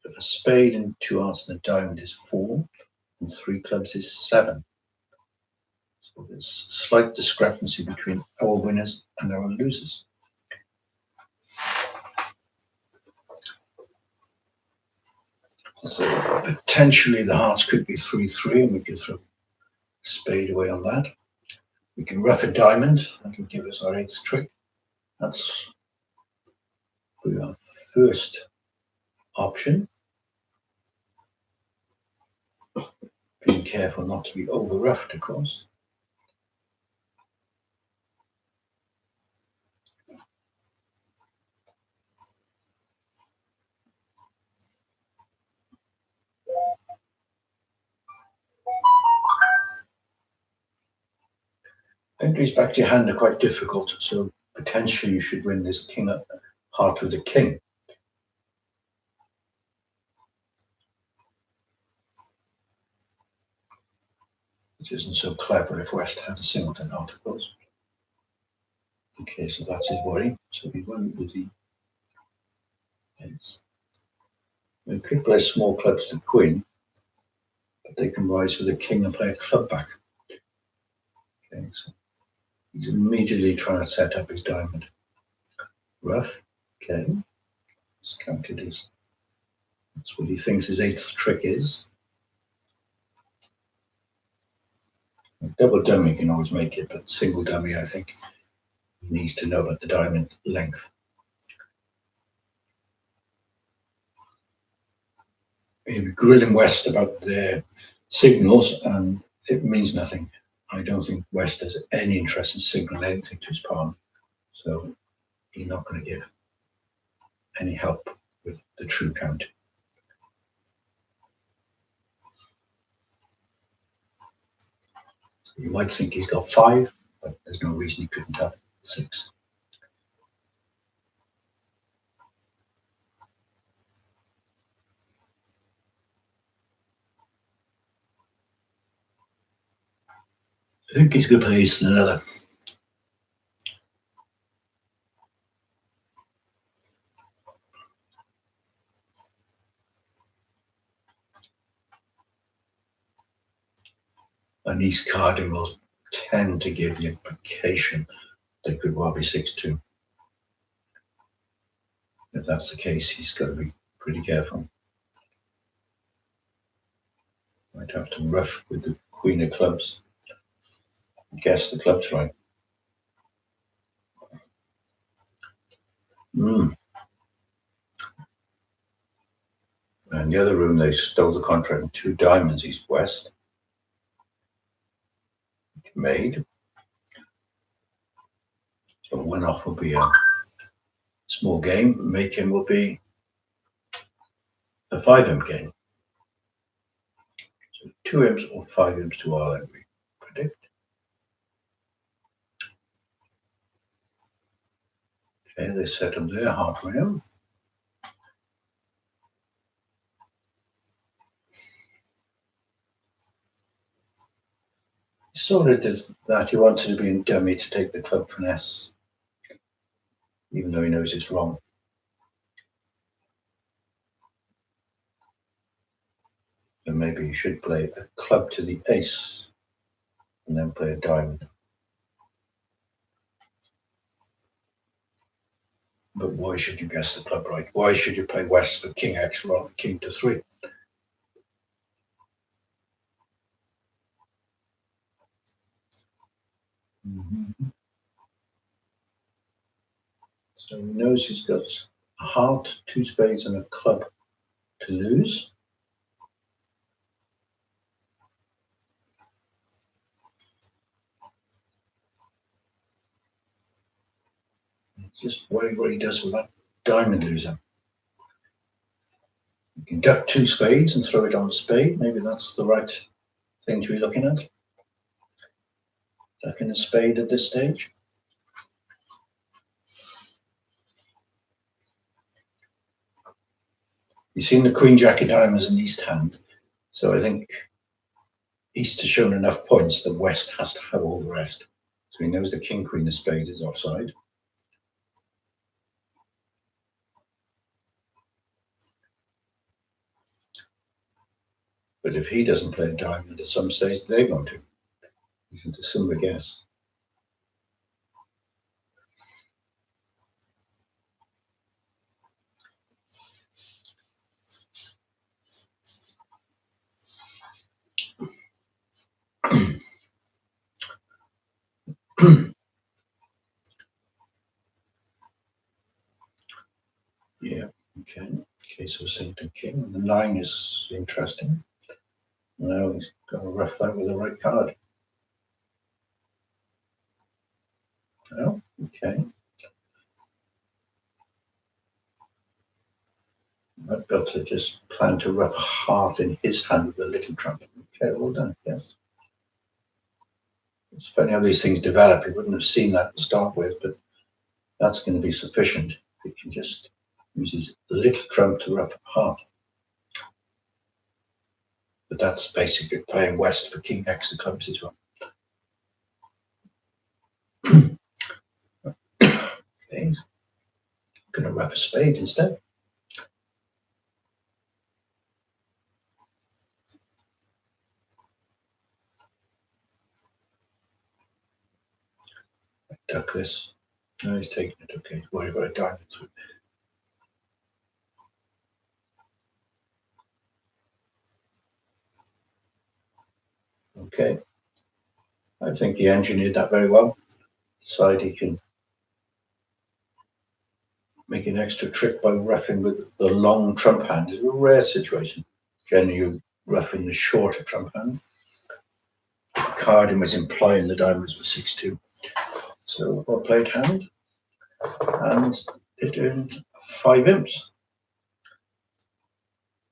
[SPEAKER 1] But a spade and 2 hearts and a diamond is 4, and 3 clubs is 7. So there's a slight discrepancy between our winners and our losers. So potentially the hearts could be 3-3, and we could throw spade away on that. We can rough a diamond. That will give us our 8th trick. That's our first option. Being careful not to be over roughed, of course. Entries back to your hand are quite difficult, so potentially you should win this king heart with a king. Which isn't so clever if West had a singleton heart, of course. Okay, so that's his worry. So he won with the eights. We could play small clubs to queen, but they can rise with a king and play a club back. Okay, so he's immediately trying to set up his diamond. Rough, okay. Let's count it as that's what he thinks his 8th trick is. A double dummy can always make it, but single dummy, I think, he needs to know about the diamond length. He'll be grilling West about their signals, and it means nothing. I don't think West has any interest in signaling anything to his pawn, so he's not going to give any help with the true count. So you might think he's got 5, but there's no reason he couldn't have 6. I think he's going to play ace and another. An ace carding will tend to give the implication that could well be 6-2. If that's the case, he's got to be pretty careful. Might have to rough with the queen of clubs. Guess the club's right. And the other room, they stole the contract in 2 diamonds east-west. Made. So win off will be a small game. Making will be a 5 imp game. So 2 imps or 5 imps to our end, we predict. Okay, they set them there, halfway up. He sort of does that. He wanted to be in dummy to take the club finesse, even though he knows it's wrong. So maybe he should play a club to the ace and then play a diamond. But why should you guess the club right? Why should you play West for King X rather than King to 3? So he knows he's got a heart, 2 spades, and a club to lose. Just worry what he does with that diamond loser. You can duck 2 spades and throw it on the spade. Maybe that's the right thing to be looking at. Ducking a spade at this stage. You've seen the Queen Jack of diamonds in East hand. So I think East has shown enough points that West has to have all the rest. So he knows the King Queen of spades is offside. But if he doesn't play a diamond at some stage, they want to. It's a similar guess. Yeah, okay. Case of Saint King. And the 9 is interesting. Now he's got to rough that with the right card. Oh, okay. I've got to just plan to rough a heart in his hand with a little trumpet. Okay, well done, yes. It's funny how these things develop. You wouldn't have seen that to start with, but that's going to be sufficient. He can just use his little trump to rough a heart. But that's basically playing West for King X the clubs as well. Okay, going to rough a spade instead. Duck this. No, he's taking it. Okay, worry about a diamond through. Okay, I think he engineered that very well. Decided he can make an extra trick by roughing with the long trump hand. It's a rare situation. Generally, you rough in the shorter trump hand. The card was implying the diamonds were 6-2. So well played hand. And it earned 5 imps,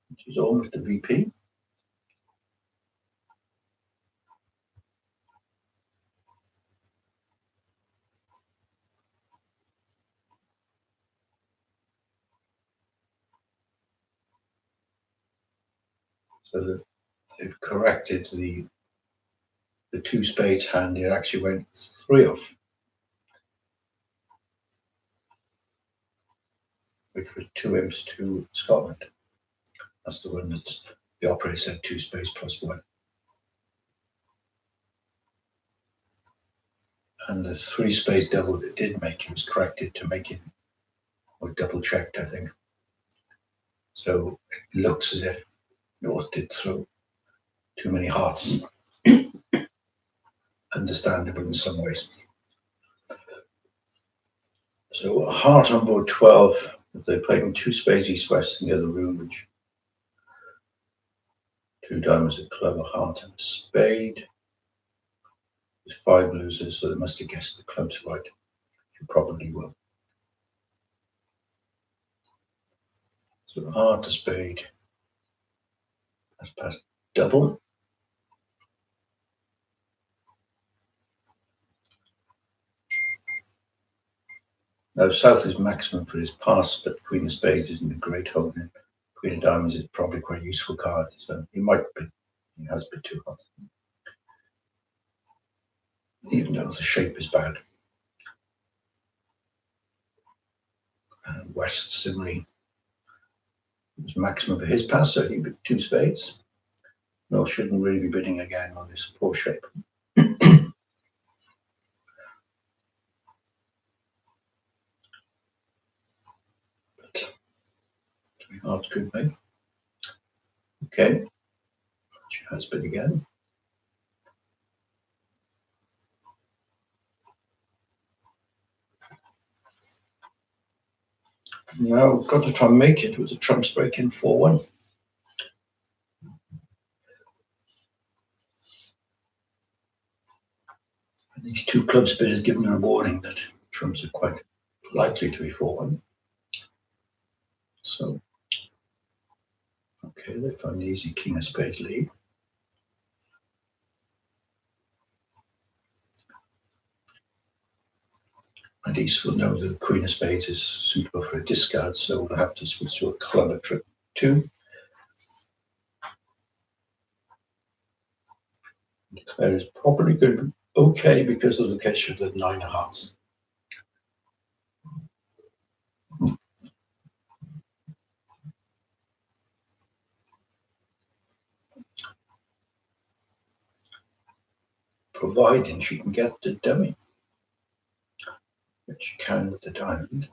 [SPEAKER 1] which is almost a VP. So that they've corrected the 2 spades hand. It actually went 3 off, which was 2 imps to Scotland. That's the one that the operator said 2 spades plus 1. And the 3 spades double it did make, it was corrected to make it, or double checked, I think. So it looks as if North did throw too many hearts. Understandable in some ways. So a heart on board 12. They played in 2 spades east west in the other room, which 2 diamonds, a club, a heart, and a spade. There's 5 losers, so they must have guessed the clubs right. You probably will. So a heart, a spade. That's past double. Now South is maximum for his pass, but Queen of Spades isn't a great hole. Queen of Diamonds is probably quite a useful card, so he has been too hot. Even though the shape is bad. And West similarly was maximum for his pass, so he bid 2 spades. No, shouldn't really be bidding again on this poor shape. But 3 hearts could make. Okay, she has bid again. Now we've got to try and make it with the trumps breaking 4-1. And these 2 clubs bid has given her a warning that trumps are quite likely to be 4-1. So, okay, they found the easy King of Spades lead. And East will know that the Queen of Spades is suitable for a discard, so we'll have to switch to a club at trip 2. Declare is probably going to be okay because of the location of the 9 of hearts. Providing she can get the dummy, which she can with the diamond.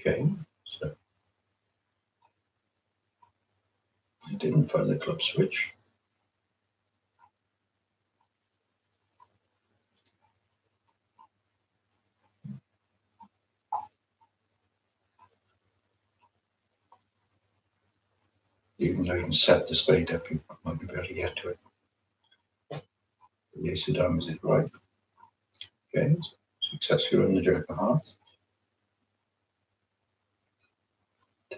[SPEAKER 1] Okay, so I didn't find the club switch. Even though you can set the spade up, you might be able to get to it. The ace of diamonds is right. Okay, successfully on the jack of hearts.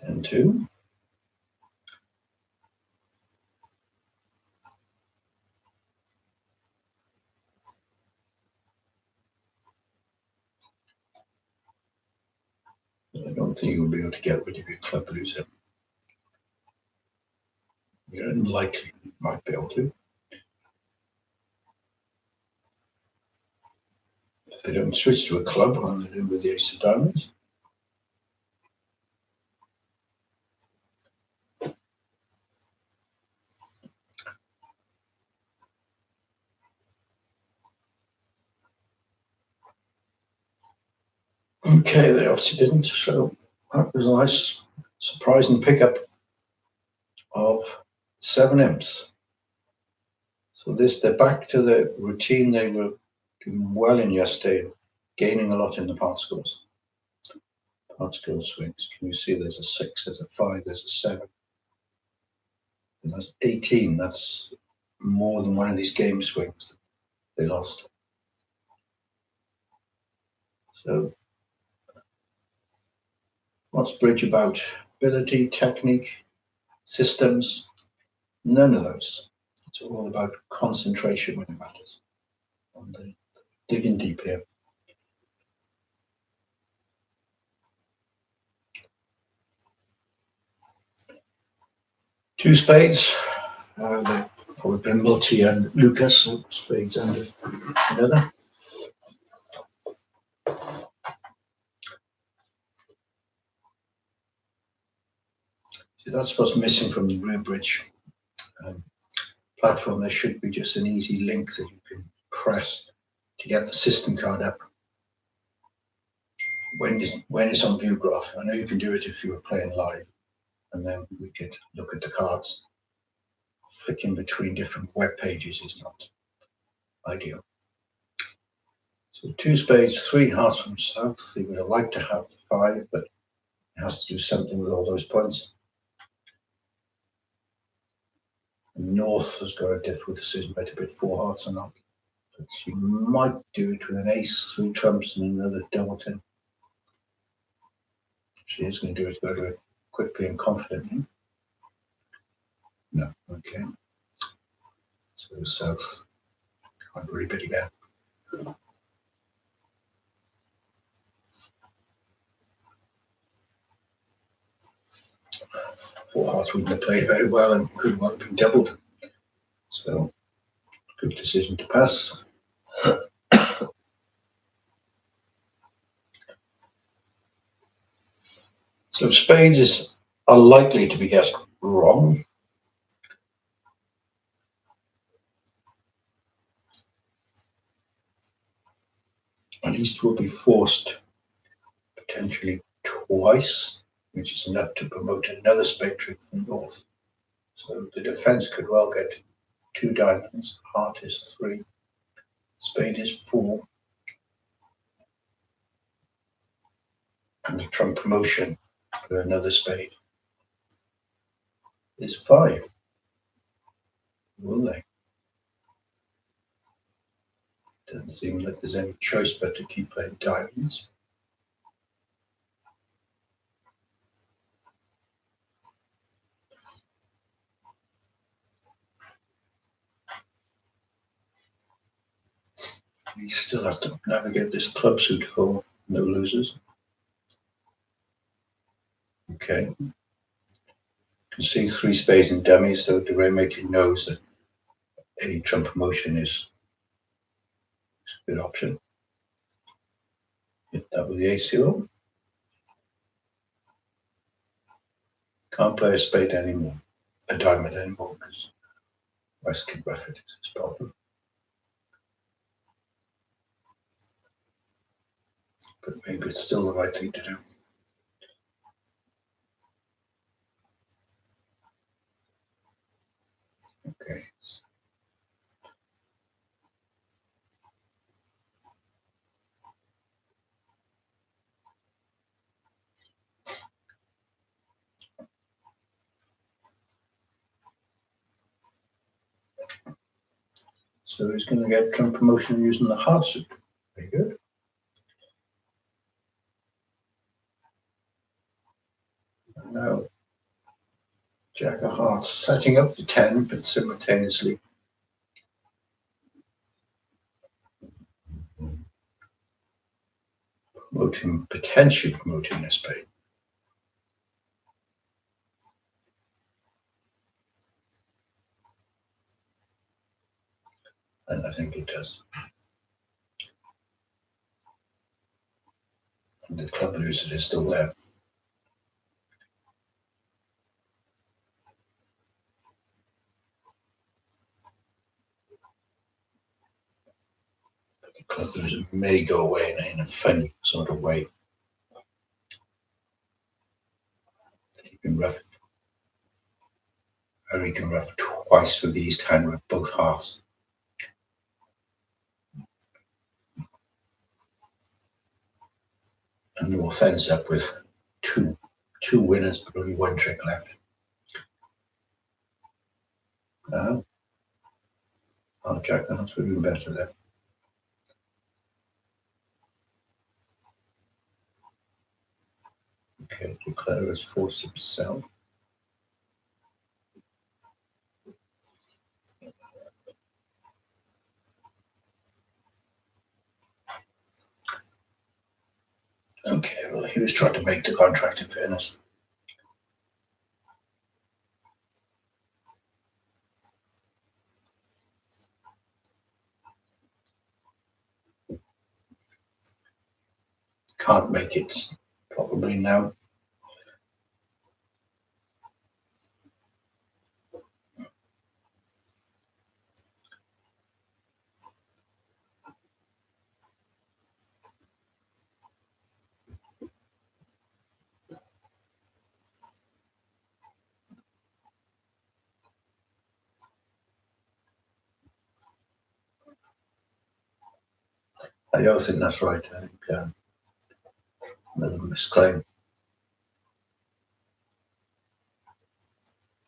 [SPEAKER 1] 10-2. I don't think you'll be able to get rid of your club loser. You're unlikely you might be able to. If they don't switch to a club on the do with the ace of diamonds. Okay, they obviously didn't, so that was a nice surprising pickup of 7 imps. So they're back to the routine they were doing well in yesterday, gaining a lot in the part scores. Part score swings. Can you see there's a 6, there's a 5, there's a 7. And that's 18. That's more than one of these game swings they lost. So what's bridge about? Ability, technique, systems? None of those. It's all about concentration when it matters. And digging deep here. Two spades, We've been multi and Lucas, so spades under another. See, that's what's missing from the rear bridge platform. There should be just an easy link that you can press to get the system card up when it's on view graph. I know you can do it if you were playing live, and then we could look at the cards. Flicking between different web pages is not ideal. So 2 spades, 3 hearts from south. He would have liked to have 5, but he has to do something with all those points. And north has got a difficult decision whether to put 4 hearts or not. But he might do it with an ace, 3 trumps, and another double 10. She is going to do it, go to it quickly and confidently. No, okay. So south can't really bet again. 4 hearts wouldn't have played very well and could well have been doubled. So, good decision to pass. So spades are likely to be guessed wrong. At least we'll be forced potentially twice, which is enough to promote another spade trick from north. So the defense could well get 2 diamonds, heart is 3, spade is 4, and the trump promotion for another spade is 5. Will they? Doesn't seem like there's any choice but to keep playing diamonds. He still has to navigate this club suit for no losers. Okay. You can see 3 spades and dummies, so the rainmaker knows that any trump promotion is a good option. Hit that with the ace hero. Can't play a spade anymore, a diamond anymore, because West can rough it is his problem. But maybe it's still the right thing to do. Okay. So he's going to get trump promotion using the heart suit. Very good. And now Jack of Hearts setting up the 10, but simultaneously potentially promoting a spade. And I think it does. And the club loser is still there. But the club loser may go away in a funny sort of way. He can rough, or he can rough twice with the east hand with both hearts. And North ends up with two winners, but only 1 trick left. Jack of Hearts would have been better there. Okay, Declare has forced himself. Okay, well, he was trying to make the contract in fairness. can't make it probably now. I don't think that's right. I think another misclaim.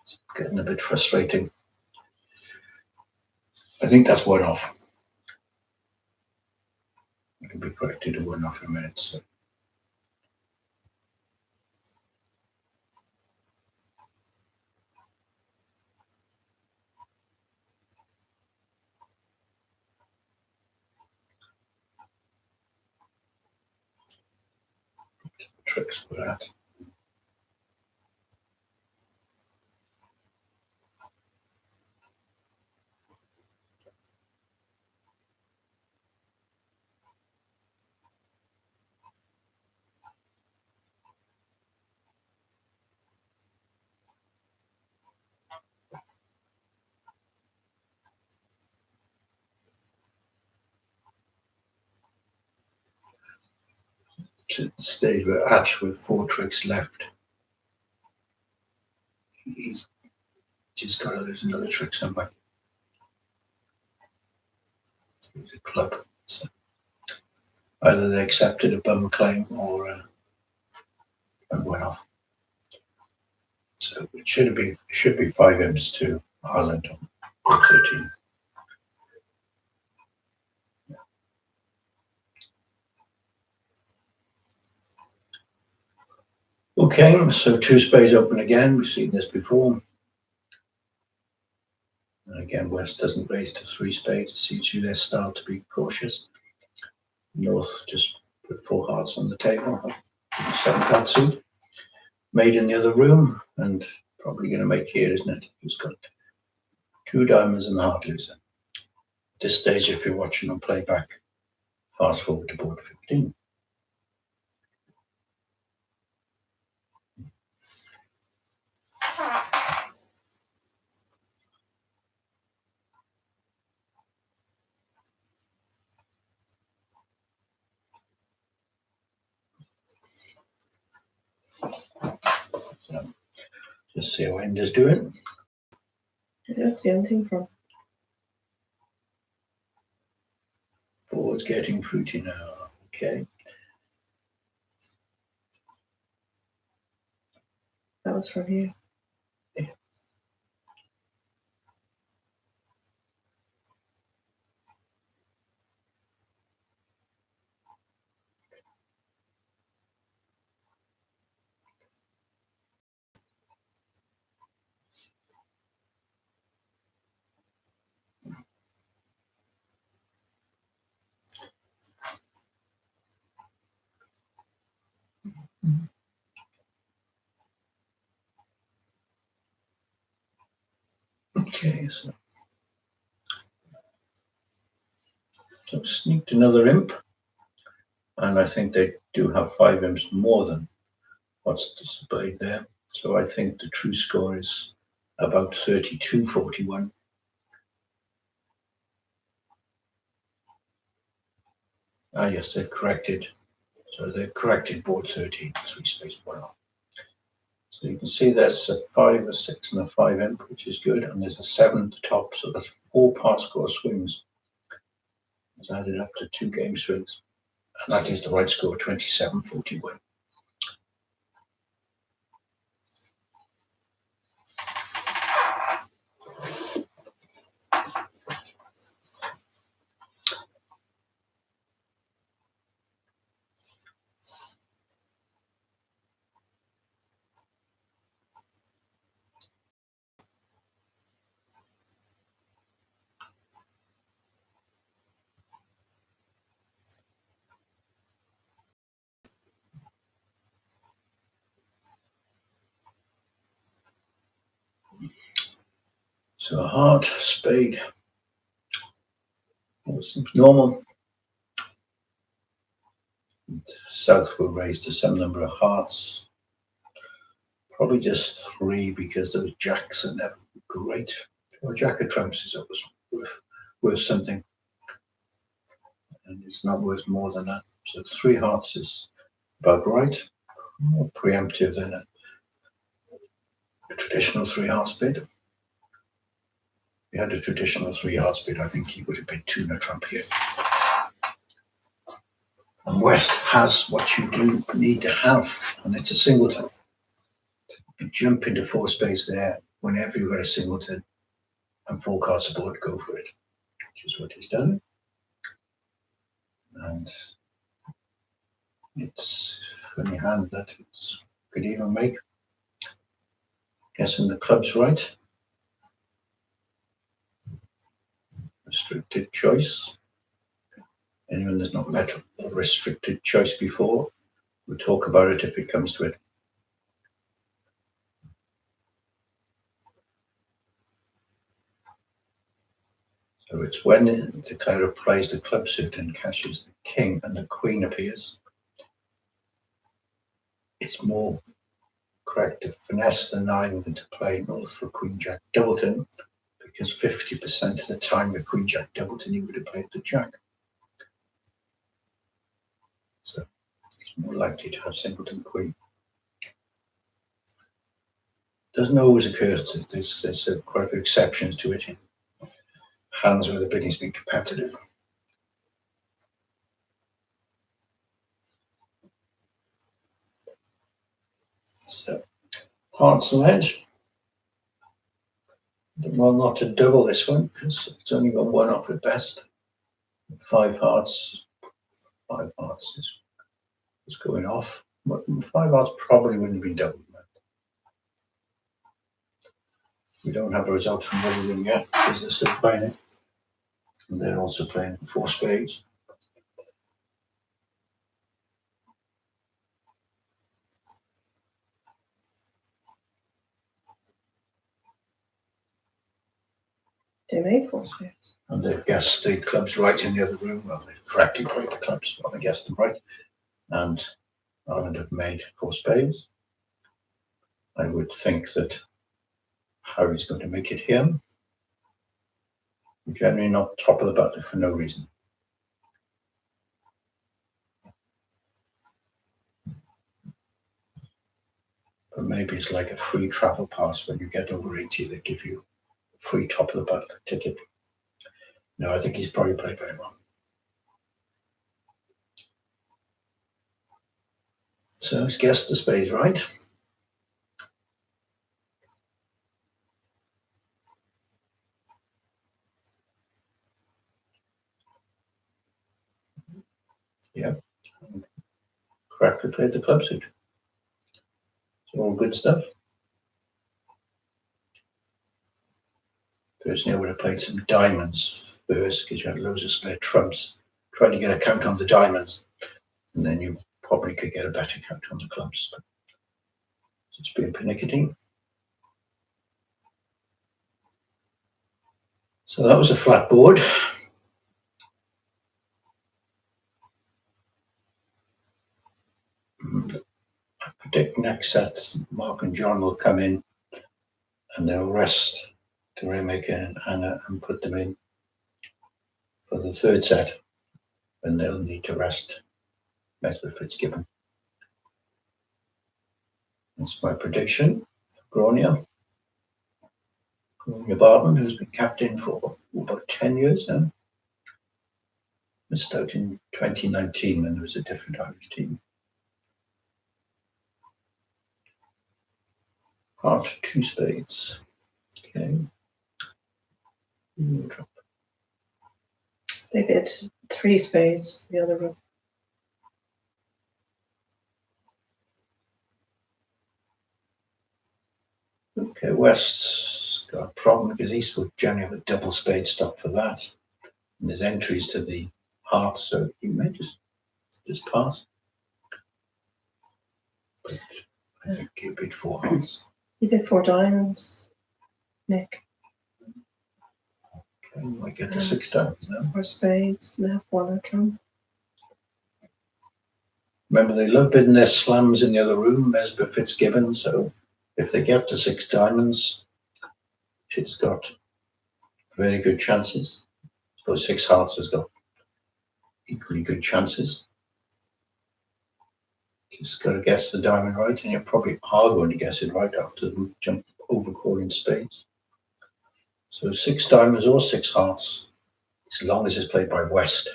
[SPEAKER 1] It's getting a bit frustrating. I think that's one off. It'll be corrected to one off in a minute. So. Tricks for that. To the stage where Ash with 4 tricks left. He's just got to lose another trick somewhere. He's a club. So either they accepted a bum claim or went off. So it should be 5 imps to Ireland on 13. Okay, so 2 spades open again. We've seen this before. And again, West doesn't raise to 3 spades. It suits you their style to be cautious. North just put 4 hearts on the table. 7 card suit. Made in the other room, and probably going to make here, isn't it? He's got 2 diamonds and a heart loser. At this stage, if you're watching on playback, fast forward to board 15. So, just see how Enda's doing.
[SPEAKER 2] I don't see anything from.
[SPEAKER 1] Board's getting fruity now. Okay.
[SPEAKER 2] That was from you.
[SPEAKER 1] Yeah. Okay, so sneaked another imp, and I think they do have 5 imps more than what's displayed there. So I think the true score is about 32-41. Ah, yes, they've corrected. So they've corrected board 13, 3 spades, 1 off. So you can see there's a 5, a 6, and a 5 imp, which is good, and there's a 7 at the top, so that's 4 par score swings. It's added up to 2 game swings, and that is the right score, 27-41. So a heart, spade, all seems normal. South will raise to some number of hearts. Probably just 3 because those jacks are never great. Well, jack of trumps is always worth something, and it's not worth more than that. So 3 hearts is about right. More preemptive than a traditional 3 hearts bid. If he had a traditional 3 hearts bid, I think he would have bid 2 in a trump here. And West has what you do need to have, and it's a singleton. You jump into 4 space there whenever you've got a singleton and 4 cards aboard, go for it, which is what he's done. And it's a funny hand that it could even make. Guessing the club's right. Restricted choice. Anyone that's not met a restricted choice before, we'll talk about it if it comes to it. So it's when the declarer plays the club suit and cashes the king and the queen appears. It's more correct to finesse the 9 than to play north for Queen Jack Doubleton, because 50% of the time with Queen Jack Doubleton you would have played the Jack. So it's more likely to have Singleton Queen. Doesn't always occur. There's quite a few exceptions to it in hands where the bidding's been competitive. So hearts and edge. Well, not to double this one because it's only got 1 off at best. 5 hearts. 5 hearts is going off. But 5 hearts probably wouldn't be doubled. We don't have a result from Goodman yet because they're still playing it. And they're also playing 4 spades.
[SPEAKER 2] They made 4 spades.
[SPEAKER 1] And they've guessed the clubs right in the other room. Well, they've correctly played the clubs, but they guessed them right. And Ireland have made 4 spades. I would think that Harry's going to make it here. Generally not top of the button for no reason. But maybe it's like a free travel pass when you get over 80, they give you a free top of the button ticket. No, I think he's probably played very well. So he's guessed the spades right. Yeah. Correctly played the club suit. So all good stuff. Personally, I would have played some diamonds first because you had loads of spare trumps. Try to get a count on the diamonds, and then you probably could get a better count on the clubs. But it's been pernickety. So that was a flat board. I predict next set, Mark and John will come in and they'll rest Karemaker and Anna and put them in for the 3rd set, and they'll need to rest Mesmer Fitzgibbon. That's my prediction for Gronia. Gronia Barton, who's been captain for about 10 years now. Missed out in 2019 when there was a different Irish team. Heart 2 spades. Okay.
[SPEAKER 2] They bid 3 spades, the other room.
[SPEAKER 1] Okay, West's got a problem because East would generally have a double spade stop for that. And there's entries to the heart, so he may just pass. But I think he bid 4 hearts.
[SPEAKER 2] You bid 4 diamonds, Nick.
[SPEAKER 1] Okay, we might get to 6 diamonds now.
[SPEAKER 2] 4 spades, now 1 a trump.
[SPEAKER 1] Remember, they love bidding their slams in the other room, Mesba Fitzgibbon. So if they get to 6 diamonds, it's got very good chances. I suppose 6 hearts has got equally good chances. Just got to guess the diamond right, and you probably are going to guess it right after the jump over calling spades. So 6 diamonds or 6 hearts, as long as it's played by West,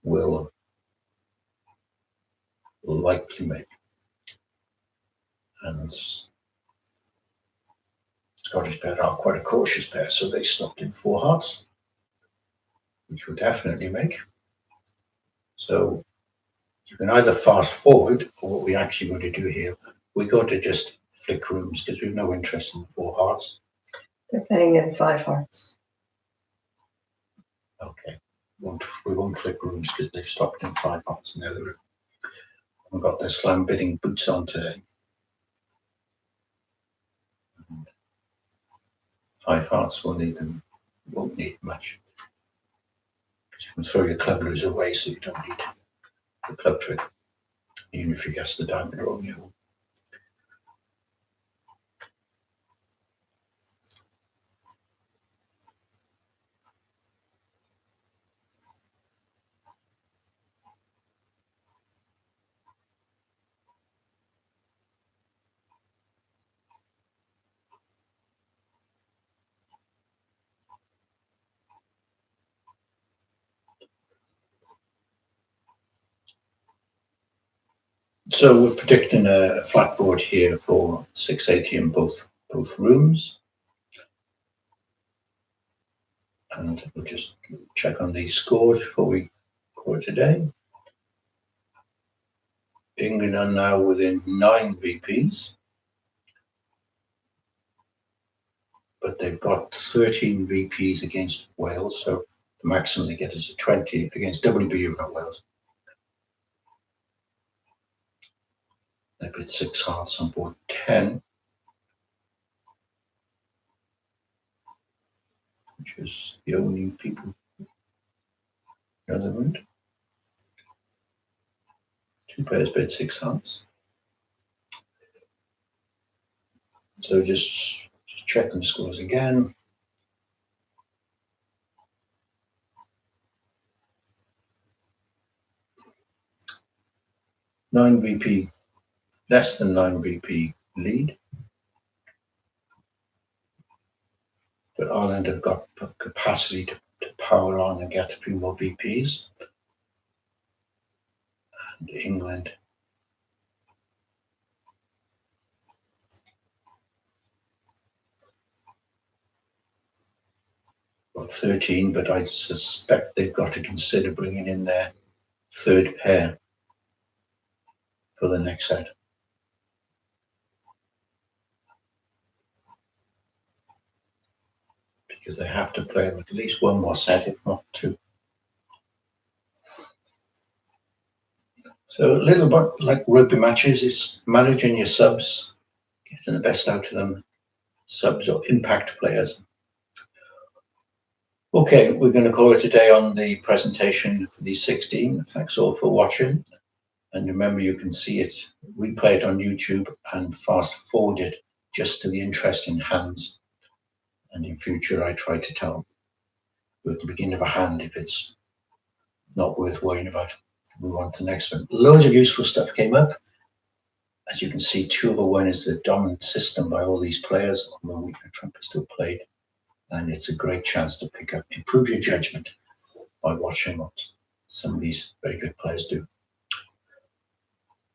[SPEAKER 1] will likely make. And Scottish pair are quite a cautious pair, so they stopped in 4 hearts, which will definitely make. So you can either fast forward, or what we're actually going to do here, we're going to just flick rooms because we've no interest in the 4 hearts.
[SPEAKER 2] They're playing in 5 hearts.
[SPEAKER 1] Okay, we won't flick rooms because they've stopped in 5 hearts in the other room. We've got their slam bidding boots on today. And 5 hearts won't need much. You can throw your club loser away, so you don't need the club trick, even if you guess the diamond wrong. You know. So we're predicting a flat board here for 680 in both rooms. And we'll just check on these scores before we call it today. England are now within 9 VPs, but they've got 13 VPs against Wales, so the maximum they get is a 20 against WBU, not Wales. They bid 6 hearts on board 10, which is the only people in the other round. 2 pairs bid 6 hearts. So just check them scores again. Nine VP, less than 9 VP lead. But Ireland have got capacity to power on and get a few more VPs. And England got 13, but I suspect they've got to consider bringing in their 3rd pair for the next set. Because they have to play at least 1 more set, if not 2. So a little bit like rugby matches, it's managing your subs, getting the best out of them, subs or impact players. Okay, we're going to call it a day on the presentation for these 16. Thanks all for watching. And remember, you can see it, replay it on YouTube and fast forward it just to the interesting hands. And in future, I try to tell you at the beginning of a hand if it's not worth worrying about. Move on to the next one. Loads of useful stuff came up. As you can see, 2 over 1 is the dominant system by all these players, although weaker trump is still played. And it's a great chance to improve your judgment by watching what some of these very good players do.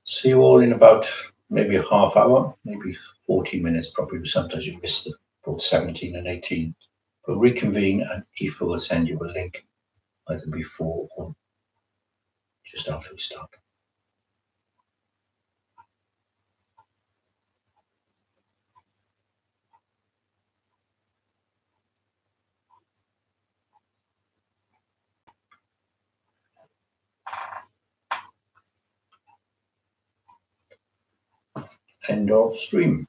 [SPEAKER 1] See you all in about maybe a half hour, maybe 40 minutes, probably. Sometimes you miss the both 17 and 18. But reconvene and Aoife will send you a link either before or just after we start. End of stream.